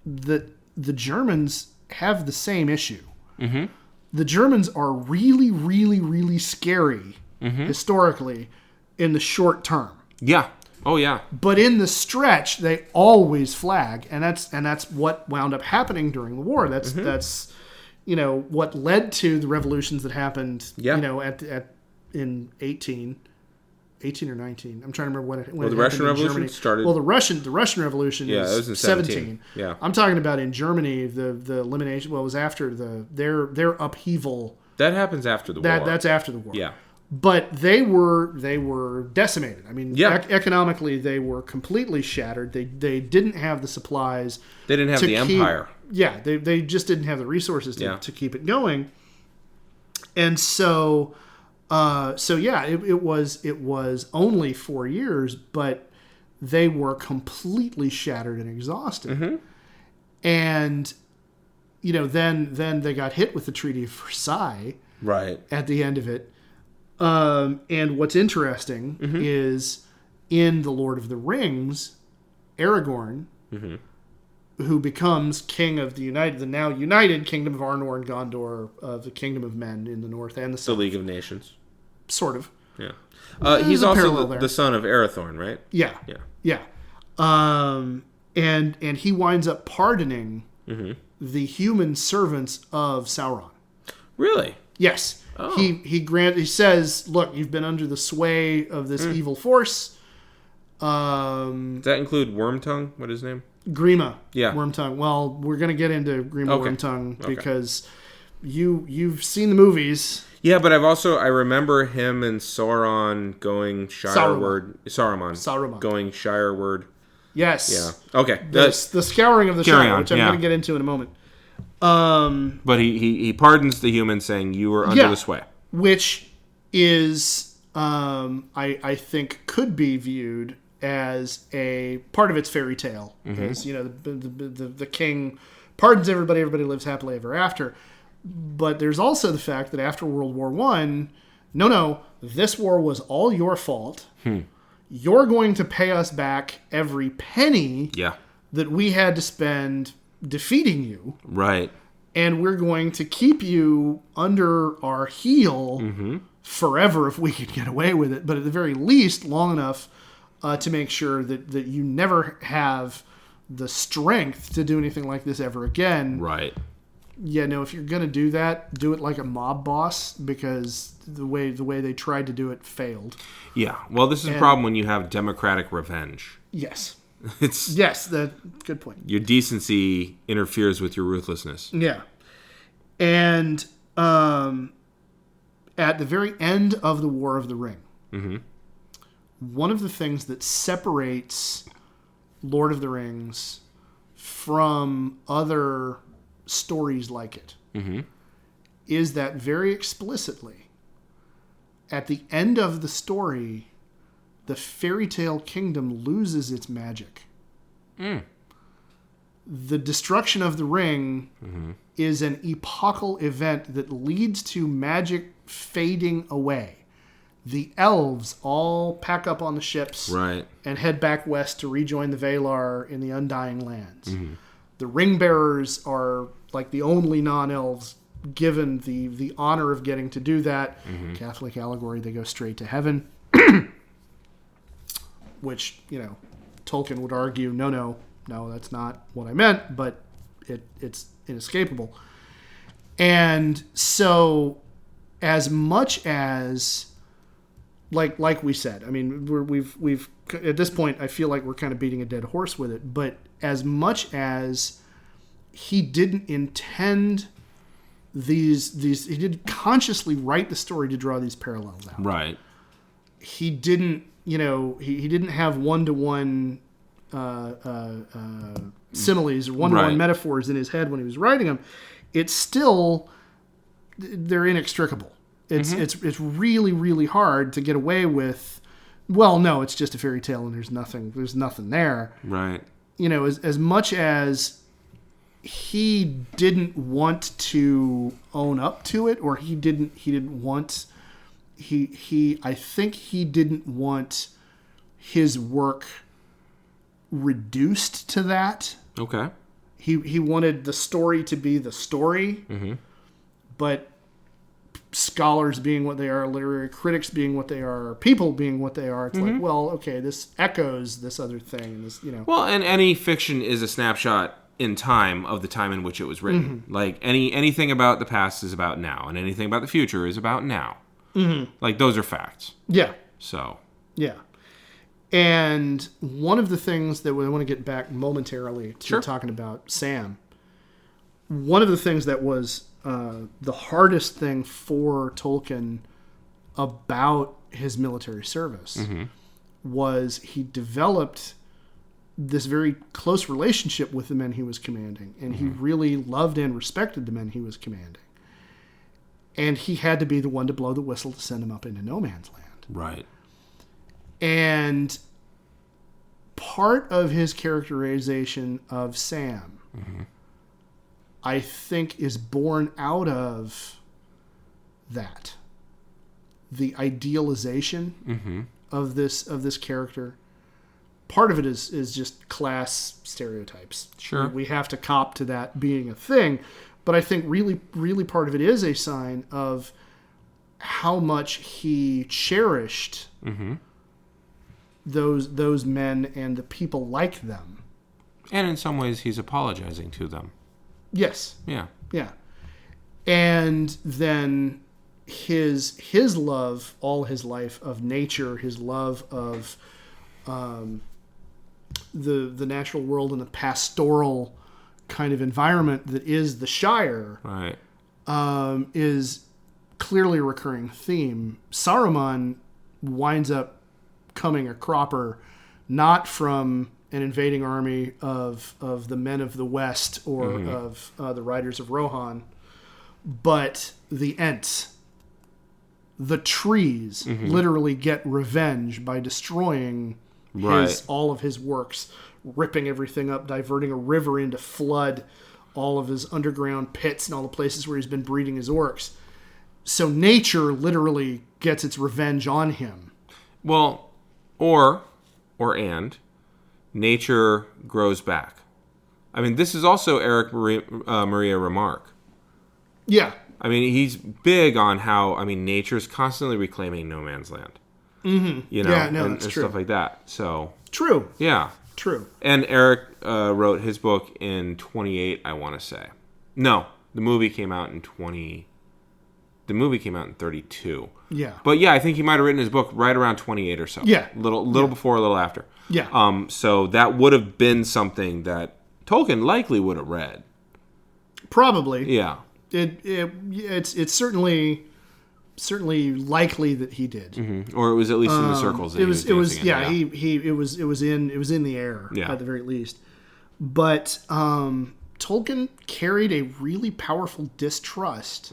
that the Germans have the same issue. Mm-hmm. The Germans are really, really, really scary, historically, in the short term. Yeah. Oh, yeah. But in the stretch, they always flag, and that's what wound up happening during the war. That's what led to the revolutions that happened. Yeah. In 18 or 19. I'm trying to remember when it the Russian Revolution Germany started. Well, the Russian Revolution it was in 17. Yeah. I'm talking about in Germany the elimination. Well, it was after their upheaval. That happens after the war. That's after the war. Yeah. But they were decimated. I mean, economically they were completely shattered. They didn't have the supplies. They didn't have the empire. Yeah, they just didn't have the resources to keep it going. And so it was only 4 years, but they were completely shattered and exhausted. Mm-hmm. And then they got hit with the Treaty of Versailles. Right. At the end of it. And what's interesting is in The Lord of the Rings, Aragorn, who becomes king of the now united Kingdom of Arnor and Gondor, of the Kingdom of Men in the north and the south. The League of Nations. Sort of. Yeah. He's also the son of Arathorn, right? Yeah. Yeah. And he winds up pardoning the human servants of Sauron. Really? Yes. Oh. He says, look, you've been under the sway of this evil force. Does that include Wormtongue? What is his name? Grima. Yeah. Wormtongue. Well, we're going to get into Grima Wormtongue because you've seen the movies. Yeah, but I remember him and Sauron going Shireward. Saruman. Going Shireward. Yes. Yeah. Okay. The scouring of the Shire, which I'm going to get into in a moment. But he pardons the humans, saying you were under the sway, which is I think could be viewed as a part of its fairy tale. As the king pardons everybody lives happily ever after. But there's also the fact that after World War I, no, this war was all your fault. You're going to pay us back every penny that we had to spend defeating you. Right. And we're going to keep you under our heel forever if we can get away with it. But at the very least, long enough to make sure that you never have the strength to do anything like this ever again. Right. Yeah, no, if you're going to do that, do it like a mob boss, because the way they tried to do it failed. Yeah. Well, this is a problem when you have democratic revenge. Yes. Good point. Your decency interferes with your ruthlessness. Yeah. And at the very end of the War of the Ring, one of the things that separates Lord of the Rings from other stories like it is that very explicitly, at the end of the story, the fairy tale kingdom loses its magic. The destruction of the ring is an epochal event that leads to magic fading away. The elves all pack up on the ships and head back west to rejoin the Valar in the Undying Lands. The ring bearers are like the only non-elves given the honor of getting to do that. Catholic allegory, they go straight to heaven. Which, Tolkien would argue, no, that's not what I meant, but it's inescapable. And so, as much as like we said, I mean, we've at this point, I feel like we're kind of beating a dead horse with it. But as much as he didn't intend these, he didn't consciously write the story to draw these parallels out. Right. He didn't, he didn't have one-to-one similes or one-to-one metaphors in his head when he was writing them. It's still, they're inextricable. It's really, really hard to get away with, well, no, it's just a fairy tale and there's nothing there. Right. As much as he didn't want to own up to it, or I think he didn't want his work reduced to that. Okay. He wanted the story to be the story, but scholars being what they are, literary critics being what they are, people being what they are, it's like, well, okay, this echoes this other thing, and this, Well, and any fiction is a snapshot in time of the time in which it was written. Like anything about the past is about now, and anything about the future is about now. Like those are facts. Yeah. So. Yeah. And one of the things that I want to get back momentarily to talking about Sam, one of the things that was the hardest thing for Tolkien about his military service was he developed this very close relationship with the men he was commanding, and he really loved and respected the men he was commanding. And he had to be the one to blow the whistle to send them up into no man's land. Right. And part of his characterization of Sam, I think, is born out of that. The idealization of this character. Part of it is just class stereotypes. Sure. We have to cop to that being a thing. But I think really, really part of it is a sign of how much he cherished those men and the people like them. And in some ways, he's apologizing to them. Yes. Yeah. Yeah. And then his love all his life of nature, his love of the natural world and the pastoral kind of environment that is the Shire, right, is clearly a recurring theme. Saruman winds up coming a cropper not from an invading army of the men of the West or of the Riders of Rohan, but the Ents. The trees literally get revenge by destroying all of his works, ripping everything up, diverting a river in to flood all of his underground pits and all the places where he's been breeding his orcs. So nature literally gets its revenge on him. Well, and nature grows back. I mean, this is also Eric Maria Remarque. Yeah. I mean, he's big on how, nature's constantly reclaiming no man's land. That's and true. Stuff like that. So True. Yeah. True. And Eric wrote his book in 28, I want to say. No, the movie came out in 32. Yeah. But yeah, I think he might have written his book right around 28 or so. Yeah. Little before, a little after. Yeah. So that would have been something that Tolkien likely would have read. Probably. Yeah. It's certainly likely that he did. Or it was at least in the circles that it was in, it was in the air at the very least. But Tolkien carried a really powerful distrust,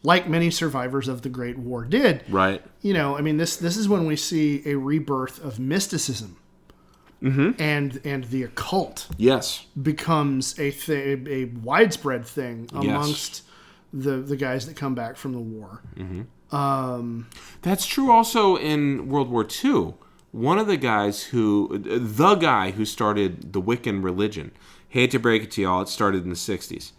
like many survivors of the Great War did. Right. This is when we see a rebirth of mysticism. And the occult becomes a widespread thing amongst the guys that come back from the war. That's true also in World War II. One of the guy who started the Wiccan religion, hate to break it to y'all, it started in the 60s.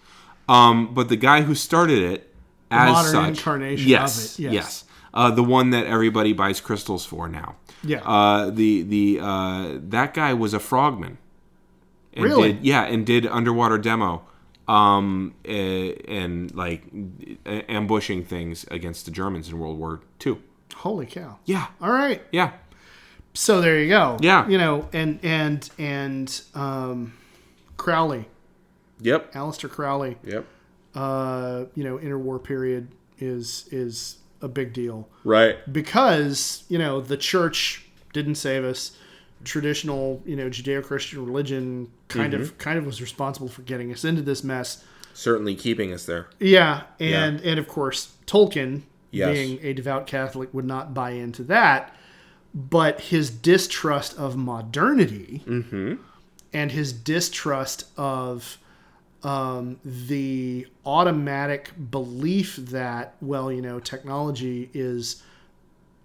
But the guy who started it as modern such, incarnation of it. Yes. The one that everybody buys crystals for now. Yeah. That guy was a frogman. And really? Did underwater demo, and like ambushing things against the Germans in World War II. Holy cow. Yeah. All right. Yeah. So there you go. Yeah. You know, and Crowley, Yep. Aleister Crowley, Yep. you know, interwar period is a big deal. Right. Because, you know, the church didn't save us. Traditional, you know, Judeo-Christian religion kind of was responsible for getting us into this mess. Certainly keeping us there. Yeah, and of course Tolkien, Yes. being a devout Catholic, would not buy into that. But his distrust of modernity and his distrust of the automatic belief that, well, you know, technology is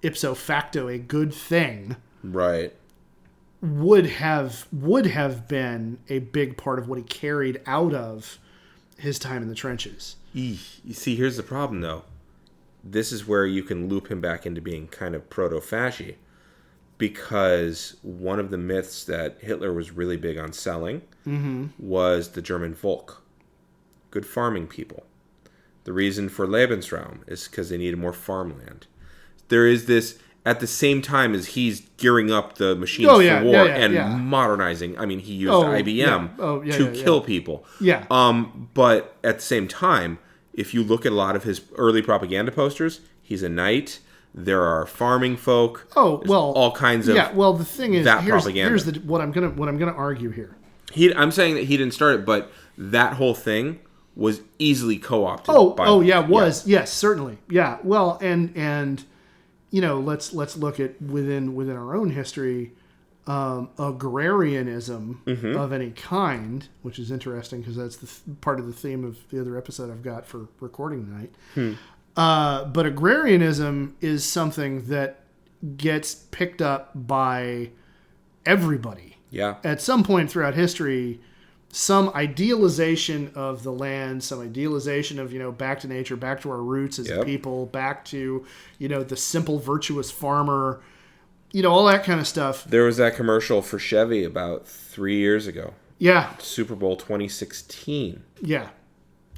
ipso facto a good thing, Right. would have been a big part of what he carried out of his time in the trenches. You see, here's the problem, though. This is where you can loop him back into being kind of proto-fasci, because one of the myths that Hitler was really big on selling was the German Volk, good farming people. The reason for Lebensraum is because they needed more farmland. There is this, at the same time as he's gearing up the machines for war and modernizing. I mean, he used IBM to kill people. Yeah. But at the same time, if you look at a lot of his early propaganda posters, he's a knight. There are farming folk. Oh, well, all kinds of well, the thing is, that here's propaganda. what I'm gonna argue here. I'm saying that he didn't start it, but that whole thing was easily co-opted. Yes, certainly. Yeah. Well, and you know, let's look at within our own history, agrarianism of any kind, which is interesting because that's part of the theme of the other episode I've got for recording tonight. But agrarianism is something that gets picked up by everybody. Yeah. At some point throughout history, some idealization of the land, some idealization of, you know, back to nature, back to our roots as a people, back to, you know, the simple virtuous farmer, you know, all that kind of stuff. There was that commercial for Chevy about 3 years ago. Yeah. Super Bowl 2016. Yeah.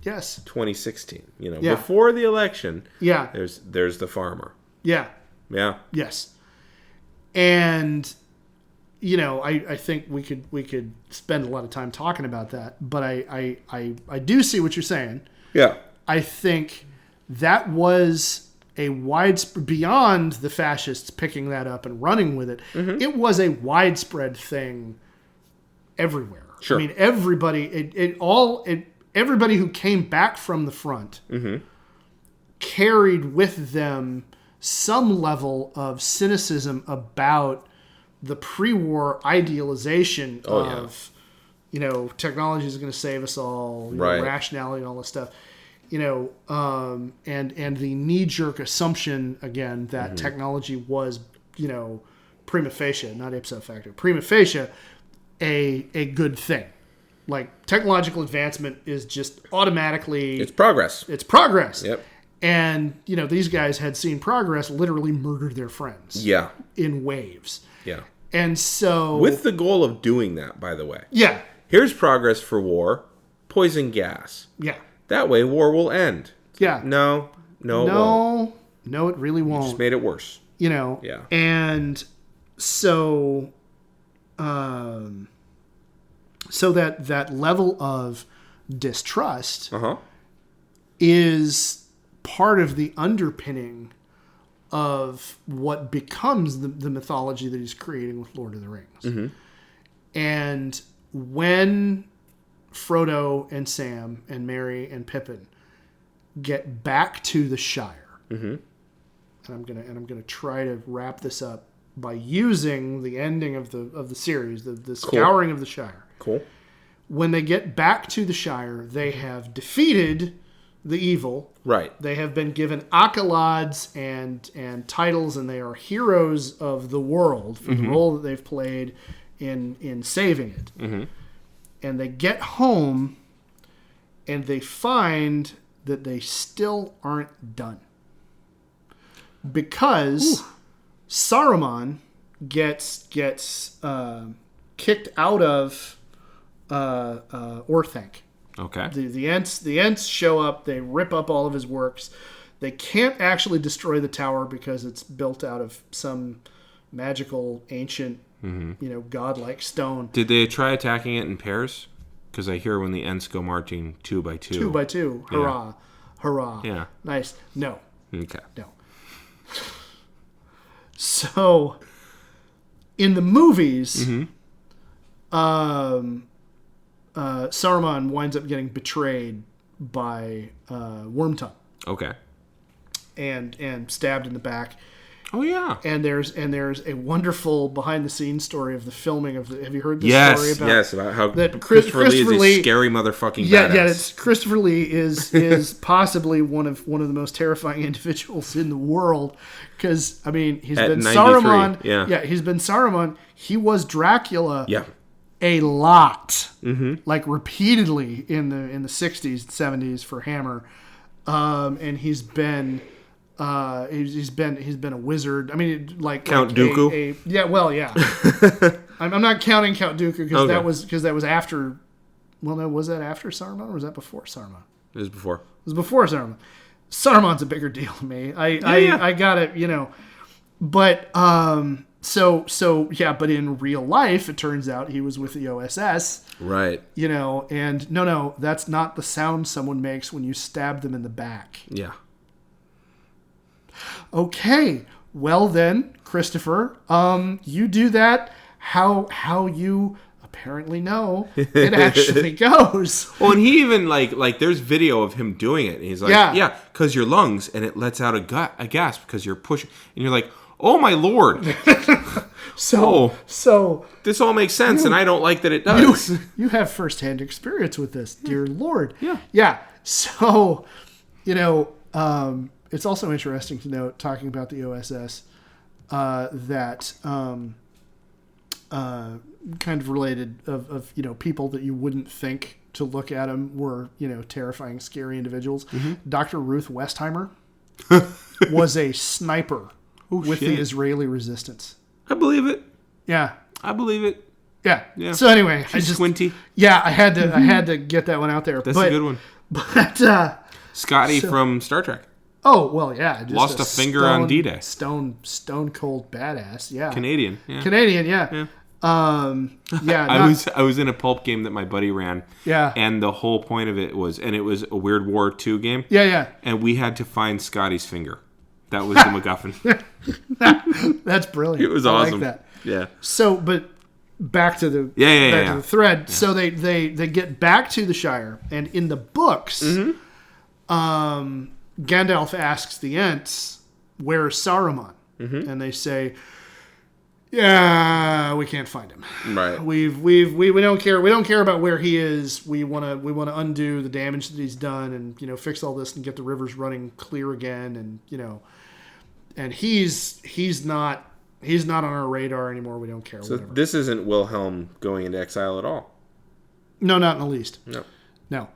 Yes. 2016. You know, before the election. Yeah. There's the farmer. Yeah. Yeah. Yes. And, you know, I think we could spend a lot of time talking about that, but I do see what you're saying. Yeah. I think that was a widespread, beyond the fascists picking that up and running with it, it was a widespread thing everywhere. Sure. I mean, everybody, everybody who came back from the front carried with them some level of cynicism about the pre-war idealization of, you know, technology is going to save us all, you know, rationality and all this stuff, you know, and the knee-jerk assumption, again, that technology was, you know, prima facie, not ipso facto, prima facie, a good thing. Like, technological advancement is just automatically... It's progress. It's progress. Yep. And, you know, these guys had seen progress literally murder their friends. Yeah. In waves. Yeah. And so... With the goal of doing that, by the way. Yeah. Here's progress for war. Poison gas. Yeah. That way, war will end. Yeah. No, it won't. No, it really won't. You just made it worse. You know? Yeah. And so... So that level of distrust is part of the underpinning of what becomes the mythology that he's creating with Lord of the Rings. And when Frodo and Sam and Merry and Pippin get back to the Shire, and I'm gonna try to wrap this up by using the ending of the series, the Scouring of the Shire. Cool. When they get back to the Shire, they have defeated the evil. Right. They have been given accolades and titles, and they are heroes of the world for the role that they've played in saving it. And they get home, and they find that they still aren't done. Because Saruman gets kicked out of Orthanc. Okay. The Ents show up. They rip up all of his works. They can't actually destroy the tower because it's built out of some magical, ancient, godlike stone. Did they try attacking it in pairs? Because I hear when the Ents go marching 2 by 2. 2 by 2. Hurrah. Yeah. Hurrah. Yeah. Nice. No. Okay. No. So, in the movies, Saruman winds up getting betrayed by Wormtongue. Okay. And stabbed in the back. Oh yeah. And there's a wonderful behind the scenes story of the filming of the. Have you heard this story about? About how that Christopher Lee is a scary motherfucking badass. Yeah. It's Christopher Lee is possibly one of the most terrifying individuals in the world because he's At been 93, Saruman. Yeah, he's been Saruman. He was Dracula. Yeah. A lot, like repeatedly in the 60s, 70s for Hammer, and he's been a wizard. Like Count Dooku. I'm not counting Count Dooku because that was after. Well, no, was that after Saruman or was that before Saruman? It was before. It was before Saruman. Saruman's a bigger deal to me. I got it, but but in real life, it turns out he was with the OSS. Right. And no, that's not the sound someone makes when you stab them in the back. Yeah. Okay. Well then, Christopher, you do that how you apparently know it actually goes. Well, and he even like there's video of him doing it. And he's like, because your lungs, and it lets out a gasp because you're pushing, and you're like, oh my Lord. So this all makes sense, and I don't like that it does. You have firsthand experience with this, dear Lord. Yeah. So, it's also interesting to note, talking about the OSS, that kind of related of people that you wouldn't think to look at them were terrifying, scary individuals. Dr. Ruth Westheimer was a sniper with the Israeli resistance. I believe it. Yeah. I believe it. Yeah. So anyway, she's squinty. Yeah, I had to get that one out there. That's a good one. But Scotty from Star Trek. Oh well, yeah. Just lost a finger on D-Day. Stone cold badass. Yeah. Canadian. Yeah. Canadian. Yeah. I was in a pulp game that my buddy ran. Yeah. And the whole point of it was a Weird War II game. Yeah. And we had to find Scotty's finger. That was the MacGuffin. That's brilliant. It was awesome. I like that. Yeah. So, but back to the to the thread. Yeah. So they get back to the Shire, and in the books, Gandalf asks the Ents, "Where's Saruman?" And they say, "Yeah, we can't find him. Right. We don't care. We don't care about where he is. We want to undo the damage that he's done, and fix all this and get the rivers running clear again, and and he's not on our radar anymore. We don't care." So whatever. This isn't Wilhelm going into exile at all. No, not in the least. No.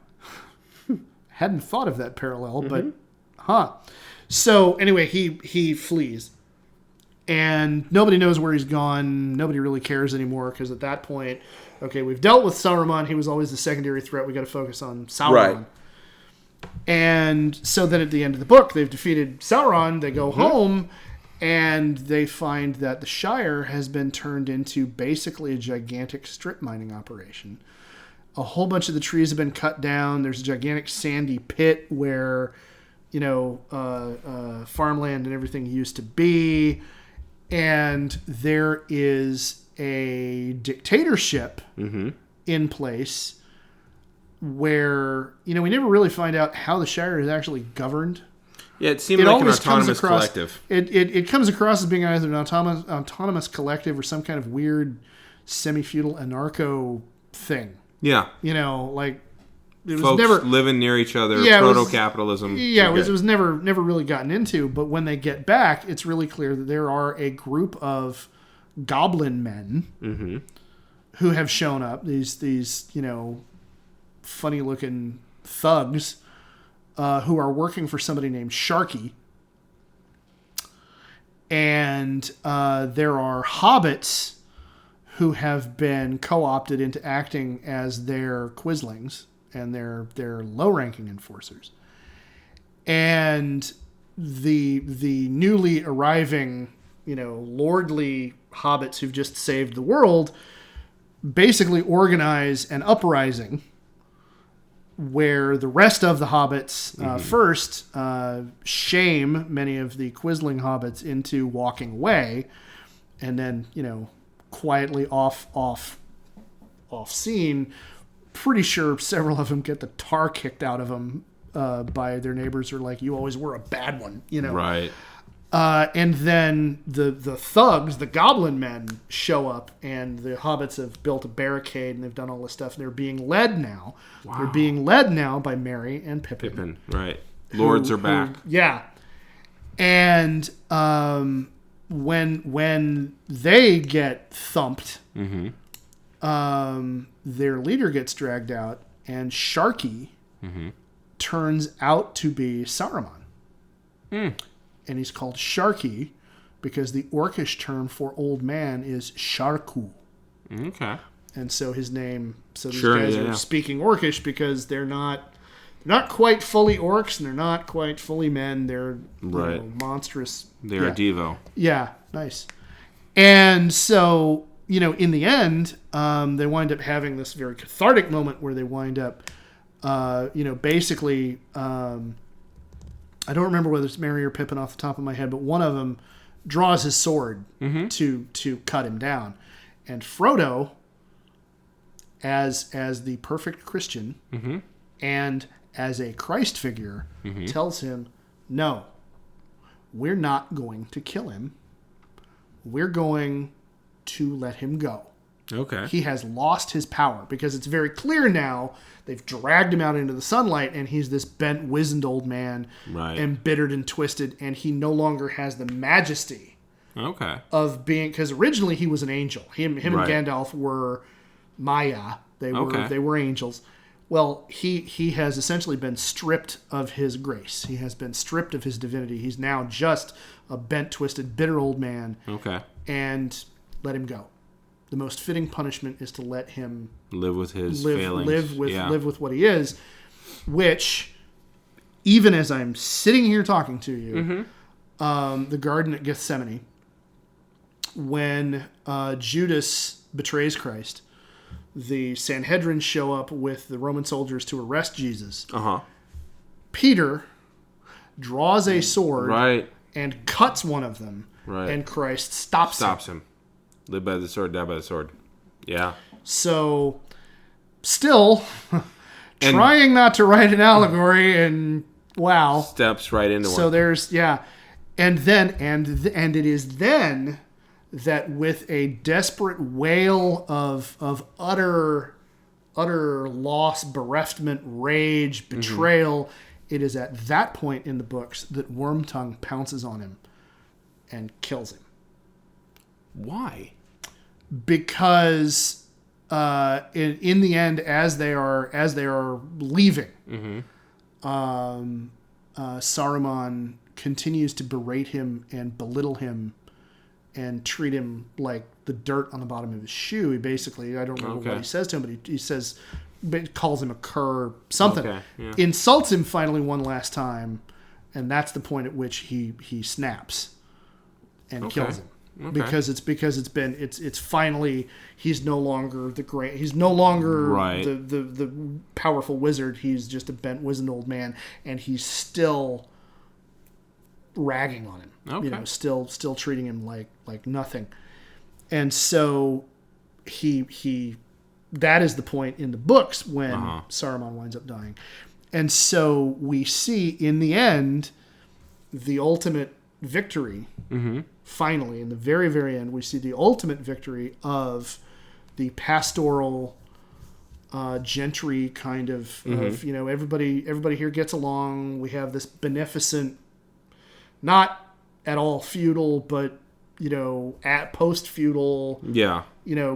Hadn't thought of that parallel, but So anyway, he flees. And nobody knows where he's gone. Nobody really cares anymore because at that point, okay, we've dealt with Saruman. He was always the secondary threat. We got to focus on Sauron. Right. And so then at the end of the book, they've defeated Sauron. They go home, and they find that the Shire has been turned into basically a gigantic strip mining operation. A whole bunch of the trees have been cut down. There's a gigantic sandy pit where, farmland and everything used to be. And there is a dictatorship in place where, we never really find out how the Shire is actually governed. Yeah, it seemed like an autonomous collective. It comes across as being either an autonomous collective or some kind of weird semi-feudal anarcho thing. Yeah. It was folks never living near each other, proto-capitalism. It was never really gotten into. But when they get back, it's really clear that there are a group of goblin men who have shown up. These funny-looking thugs who are working for somebody named Sharky. And there are hobbits who have been co-opted into acting as their quislings and their low-ranking enforcers. And the newly arriving, lordly hobbits who've just saved the world basically organize an uprising where the rest of the hobbits first shame many of the quisling hobbits into walking away, and then quietly off scene, pretty sure several of them get the tar kicked out of them by their neighbors, who are like, you always were a bad one, Right. And then the thugs, the goblin men, show up, and the hobbits have built a barricade, and they've done all this stuff, and they're being led now. Wow. They're being led now by Merry and Pippin. Right. Lords are back. Yeah. And when they get thumped, their leader gets dragged out, and Sharky turns out to be Saruman. And he's called Sharky because the Orcish term for old man is Sharku. Okay. And so his name, these guys are speaking Orcish because they're not quite fully orcs, and they're not quite fully men. They're monstrous. They're a Devo. Yeah, nice. And so, in the end, they wind up having this very cathartic moment where they wind up, basically... I don't remember whether it's Merry or Pippin off the top of my head, but one of them draws his sword to cut him down. And Frodo, as the perfect Christian and as a Christ figure, tells him, no, we're not going to kill him. We're going to let him go. Okay. He has lost his power because it's very clear now. They've dragged him out into the sunlight, and he's this bent, wizened old man, embittered and twisted, and he no longer has the majesty of being... Because originally he was an angel. Him and Gandalf were Maya. They were angels. Well, he has essentially been stripped of his grace. He has been stripped of his divinity. He's now just a bent, twisted, bitter old man. Okay. And let him go. The most fitting punishment is to let him live with his failings. Live with what he is, which, even as I'm sitting here talking to you, the garden at Gethsemane, when Judas betrays Christ, the Sanhedrin show up with the Roman soldiers to arrest Jesus. Peter draws a sword and cuts one of them, and Christ stops him. Live by the sword, die by the sword. Yeah. So, still, trying not to write an allegory, and wow. Steps right into one. So there's, and then, and it is then that with a desperate wail of utter loss, bereftment, rage, betrayal, it is at that point in the books that Wormtongue pounces on him and kills him. Why? Because in the end, as they are leaving, Saruman continues to berate him and belittle him and treat him like the dirt on the bottom of his shoe. He basically, I don't remember what he says to him, but he says, calls him a cur, something. Insults him finally one last time, and that's the point at which he snaps and kills him. Because it's finally, he's no longer the the powerful wizard. He's just a bent, wizened old man, and he's still ragging on him. Still treating him like nothing. And so he that is the point in the books when Saruman winds up dying. And so we see in the end the ultimate victory. Finally, in the very, very end, we see the ultimate victory of the pastoral gentry kind of everybody here gets along. We have this beneficent, not at all feudal, but at post-feudal,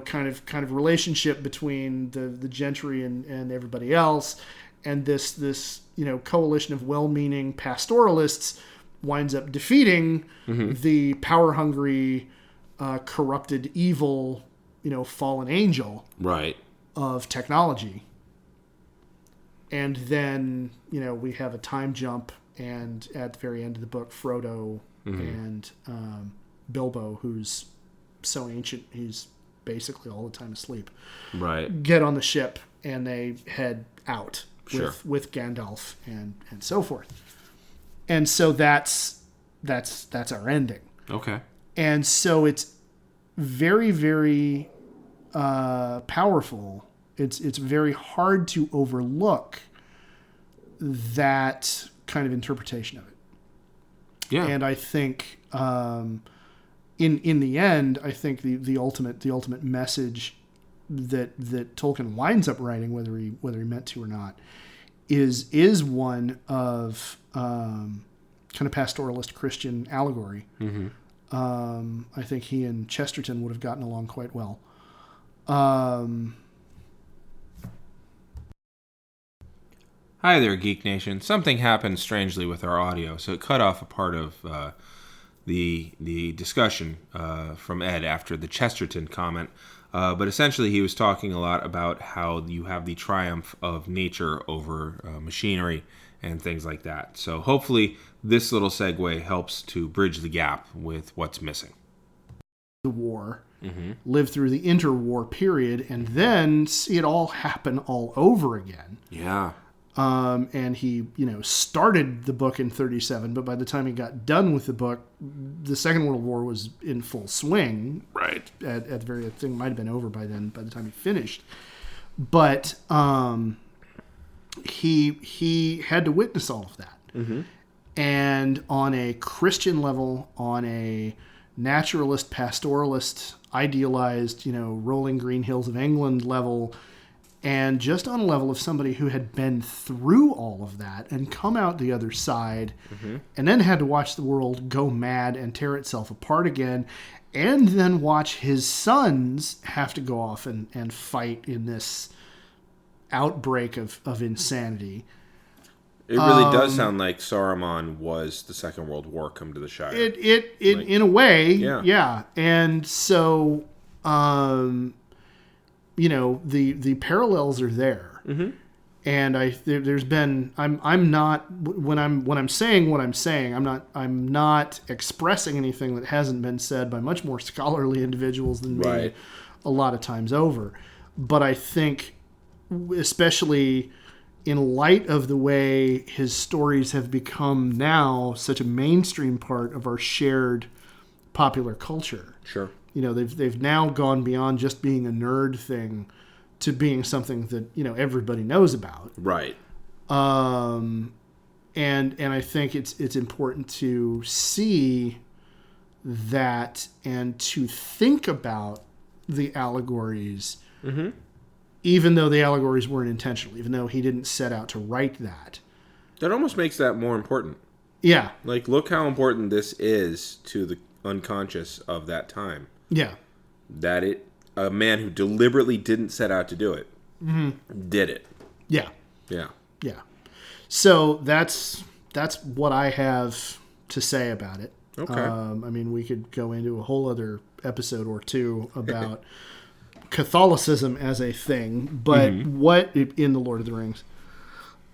kind of relationship between the gentry and everybody else, and this coalition of well-meaning pastoralists winds up defeating the power-hungry, corrupted, evil, fallen angel of technology. And then, we have a time jump and at the very end of the book, Frodo and Bilbo, who's so ancient he's basically all the time asleep, Right. get on the ship and they head out Sure. with Gandalf and so forth. And so that's our ending. Okay. And so it's very, very powerful. It's very hard to overlook that kind of interpretation of it. Yeah. And I think in the end, I think the ultimate message that Tolkien winds up writing, whether he meant to or not, is one of kind of pastoralist Christian allegory. Mm-hmm. I think he and Chesterton would have gotten along quite well. Hi there, Geek Nation. Something happened strangely with our audio, so it cut off a part of the discussion from Ed after the Chesterton comment. But essentially, he was talking a lot about how you have the triumph of nature over machinery and things like that. So hopefully, this little segue helps to bridge the gap with what's missing. The war, live through the interwar period, and then see it all happen all over again. Yeah. And he, started the book in 1937, but by the time he got done with the book, the Second World War was in full swing. Right. At the very, I think it might have been over by then, by the time he finished. But he had to witness all of that. Mm-hmm. And on a Christian level, on a naturalist, pastoralist, idealized, rolling green hills of England level, and just on a level of somebody who had been through all of that and come out the other side, and then had to watch the world go mad and tear itself apart again, and then watch his sons have to go off and fight in this outbreak of insanity. It really does sound like Saruman was the Second World War come to the Shire. It in a way, yeah. And so, the parallels are there. Mm-hmm. And there's been I'm not when I'm saying what I'm saying, I'm not expressing anything that hasn't been said by much more scholarly individuals than me, Right. a lot of times over. But I think, especially in light of the way his stories have become now such a mainstream part of our shared popular culture. Sure. They've now gone beyond just being a nerd thing to being something that, everybody knows about. Right. And I think it's important to see that and to think about the allegories, even though the allegories weren't intentional, even though he didn't set out to write that. That almost makes that more important. Yeah. Like, look how important this is to the unconscious of that time. Yeah. That a man who deliberately didn't set out to do it did it. Yeah. Yeah. Yeah. So that's what I have to say about it. Okay. We could go into a whole other episode or two about Catholicism as a thing, but what in the Lord of the Rings,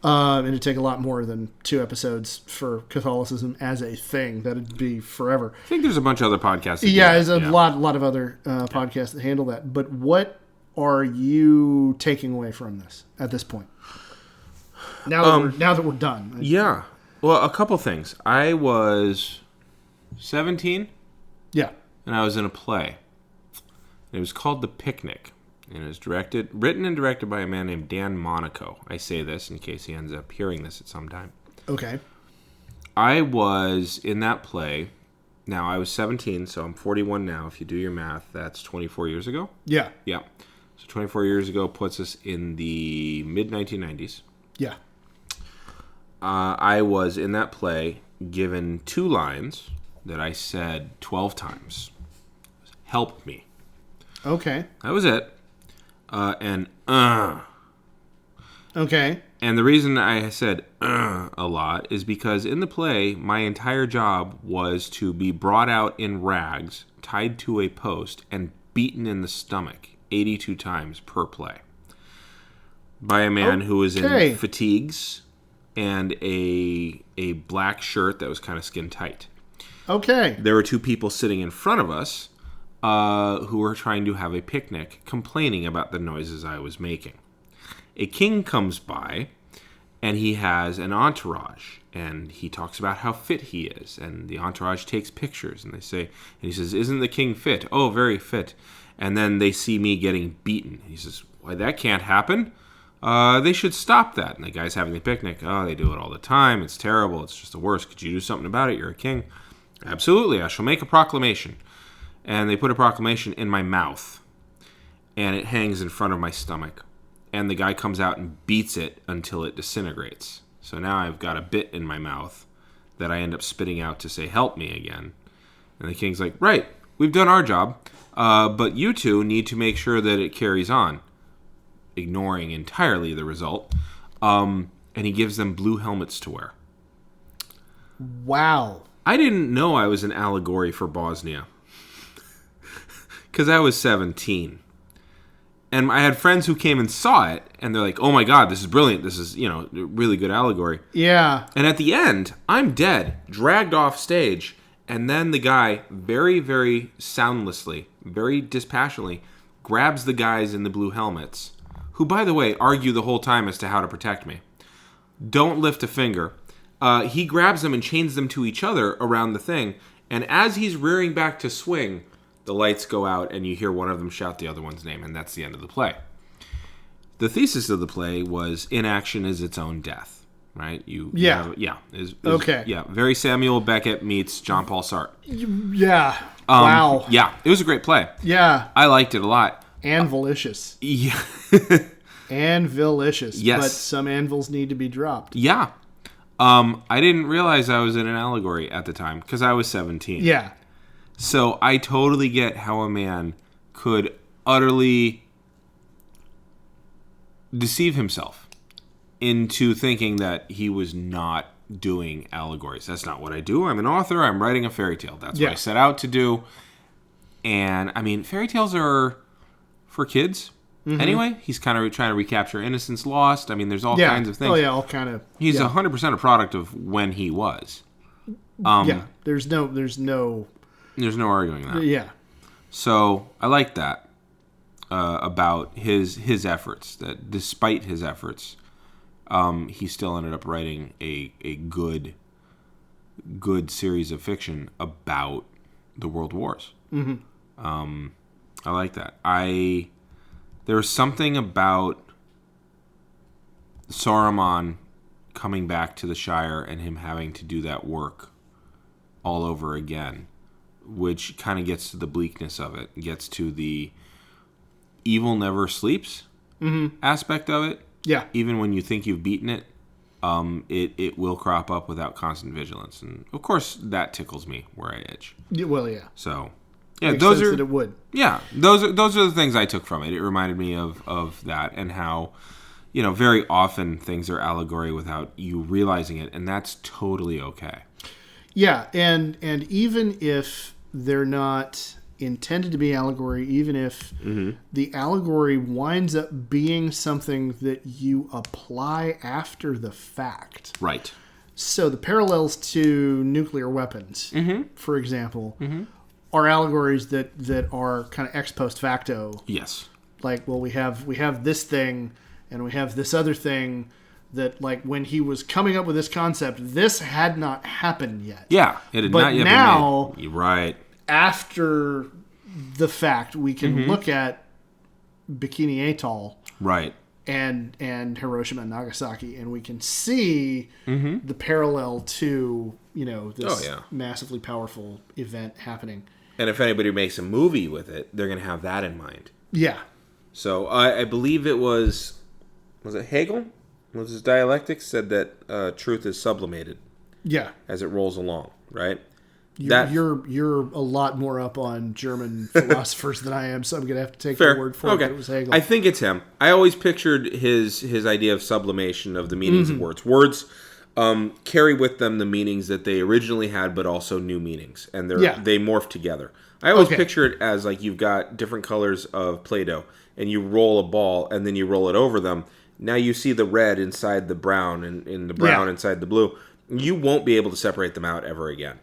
and it'd take a lot more than 2 episodes for Catholicism as a thing. That'd be forever. I think there's a bunch of other podcasts. There's a lot of other podcasts that handle that. But what are you taking away from this at this point? Now that we're done. Yeah. Well, a couple things. I was 17. Yeah. And I was in a play. It was called The Picnic. And it was written and directed by a man named Dan Monaco. I say this in case he ends up hearing this at some time. Okay. I was in that play. Now, I was 17, so I'm 41 now. If you do your math, that's 24 years ago. Yeah. Yeah. So 24 years ago puts us in the mid-1990s. Yeah. I was in that play given 2 lines that I said 12 times. Help me. Okay. That was it. Okay. And the reason I said a lot is because in the play, my entire job was to be brought out in rags, tied to a post, and beaten in the stomach 82 times per play by a man who was in fatigues and a black shirt that was kind of skin tight. Okay. There were two people sitting in front of us who were trying to have a picnic, complaining about the noises I was making. A king comes by, and he has an entourage, and he talks about how fit he is, and the entourage takes pictures, and he says, "Isn't the king fit?" "Oh, very fit." And then they see me getting beaten. He says, "Why, that can't happen. They should stop that." And the guy's having the picnic. "Oh, they do it all the time. It's terrible. It's just the worst. Could you do something about it? You're a king." "Absolutely. I shall make a proclamation." And they put a proclamation in my mouth, and it hangs in front of my stomach. And the guy comes out and beats it until it disintegrates. So now I've got a bit in my mouth that I end up spitting out to say, "Help me" again. And the king's like, "Right, we've done our job, but you two need to make sure that it carries on," ignoring entirely the result. And he gives them blue helmets to wear. Wow. I didn't know I was an allegory for Bosnia because I was 17. And I had friends who came and saw it, and they're like, "Oh my God, this is brilliant. This is, really good allegory." Yeah. And at the end, I'm dead, dragged off stage, and then the guy, very, very soundlessly, very dispassionately, grabs the guys in the blue helmets, who, by the way, argue the whole time as to how to protect me. Don't lift a finger. He grabs them and chains them to each other around the thing, and as he's rearing back to swing, the lights go out, and you hear one of them shout the other one's name, and that's the end of the play. The thesis of the play was inaction is its own death, right? Okay. Yeah, very Samuel Beckett meets John Paul Sartre. Yeah. Wow. Yeah, it was a great play. Yeah. I liked it a lot. And malicious. Yeah. And vilicious. Yes. But some anvils need to be dropped. Yeah. I didn't realize I was in an allegory at the time, because I was 17. Yeah. So I totally get how a man could utterly deceive himself into thinking that he was not doing allegories. That's not what I do. I'm an author. I'm writing a fairy tale. That's what I set out to do. And, I mean, fairy tales are for kids. Mm-hmm. Anyway, he's kind of trying to recapture innocence lost. I mean, there's all kinds of things. Oh, yeah, all kind of... He's 100% a product of when he was. There's no arguing that. Yeah. So I like that about his efforts. That despite his efforts, he still ended up writing a good series of fiction about the world wars. Mm-hmm. I like that. There was something about Saruman coming back to the Shire and him having to do that work all over again, which kind of gets to the bleakness of it, gets to the evil never sleeps aspect of it. Yeah. Even when you think you've beaten it, it will crop up without constant vigilance. And, of course, that tickles me where I itch. Well, yeah. So, yeah, Makes those sense are... that it would. Yeah, those are the things I took from it. It reminded me of that and how, very often things are allegory without you realizing it, and that's totally okay. Yeah, and even if they're not intended to be allegory, even if the allegory winds up being something that you apply after the fact. Right. So the parallels to nuclear weapons, for example, are allegories that are kind of ex post facto. Yes. Like, well, we have this thing and we have this other thing that, like, when he was coming up with this concept, this had not happened yet. Yeah, it had not yet now, been made. Right. After the fact, we can look at Bikini Atoll, right, and Hiroshima and Nagasaki, and we can see the parallel to this massively powerful event happening. And if anybody makes a movie with it, they're going to have that in mind. Yeah. So I believe it was it Hegel? Was his dialectics said that truth is sublimated. Yeah. As it rolls along, right? You're a lot more up on German philosophers than I am, so I'm going to have to take Fair. your word for it. It was Hegel. I think it's him. I always pictured his idea of sublimation of the meanings of words. Words carry with them the meanings that they originally had, but also new meanings, and they morph together. I always picture it as like you've got different colors of Play-Doh, and you roll a ball, and then you roll it over them, now you see the red inside the brown and in the brown inside the blue. You won't be able to separate them out ever again.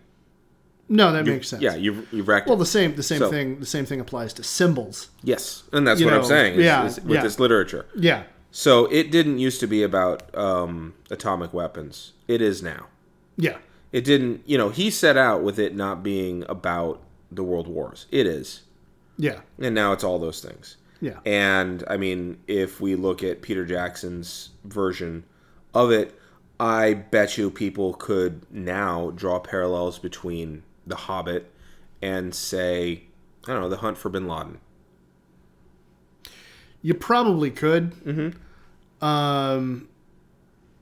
No, that makes sense. Yeah, you've wrecked Well, the same thing applies to symbols. Yes, and that's what I'm saying with this literature. Yeah. So it didn't used to be about atomic weapons. It is now. Yeah. It didn't, he set out with it not being about the world wars. It is. Yeah. And now it's all those things. Yeah. And, I mean, if we look at Peter Jackson's version of it, I bet you people could now draw parallels between The Hobbit and, say, I don't know, The Hunt for Bin Laden. You probably could. Mm-hmm.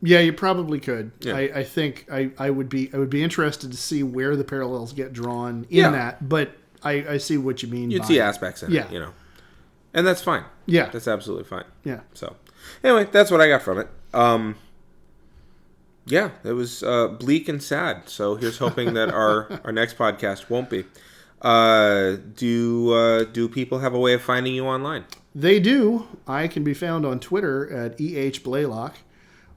Yeah, you probably could. Yeah. I think I would be interested to see where the parallels get drawn in that, but I see what you mean. You'd see aspects in it, and that's fine. Yeah, that's absolutely fine. Yeah. So, anyway, that's what I got from it. Yeah, it was bleak and sad. So here's hoping that our next podcast won't be. Do people have a way of finding you online? They do. I can be found on Twitter at Blaylock,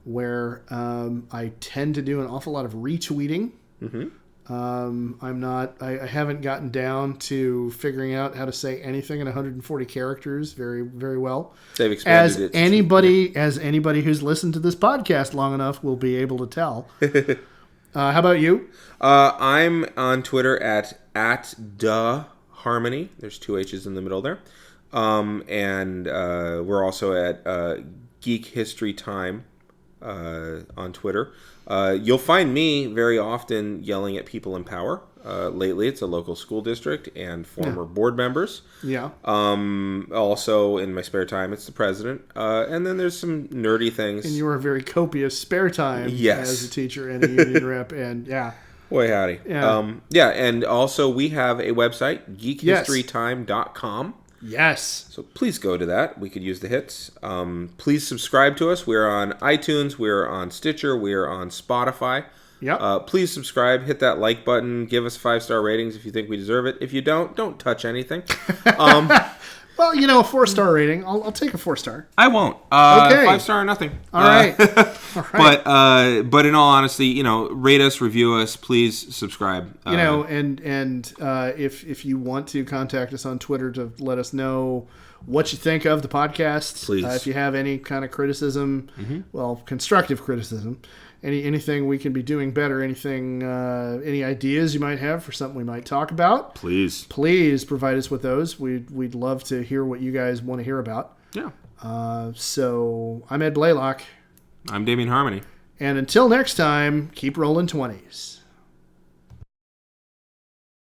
where I tend to do an awful lot of retweeting. Mm-hmm. I haven't gotten down to figuring out how to say anything in 140 characters very, very well. They've expanded it. As anybody who's listened to this podcast long enough will be able to tell. How about you? I'm on Twitter at @DaHarmony. There's 2 H's in the middle there. And we're also at Geek History Time on Twitter. You'll find me very often yelling at people in power. Lately, it's a local school district and former board members. Yeah. Also, in my spare time, it's the president. And then there's some nerdy things. And you are very copious spare time as a teacher and a union rep. And boy, howdy. Yeah. And also we have a website, geekhistorytime.com. Yes. So please go to that. We could use the hits. Please subscribe to us. We're on iTunes. We're on Stitcher. We're on Spotify. Yeah. Please subscribe. Hit that like button. Give us 5-star ratings if you think we deserve it. If you don't touch anything. Well, a 4-star rating. I'll take a 4-star. I won't. Okay. 5-star or nothing. All right. All right. But in all honesty, rate us, review us, please subscribe. And if you want to contact us on Twitter to let us know what you think of the podcast, please. If you have any kind of criticism, constructive criticism, anything we can be doing better, any ideas you might have for something we might talk about, please provide us with those. We'd love to hear what you guys want to hear about. Yeah. So I'm Ed Blaylock. I'm Damian Harmony. And until next time, keep rolling 20s.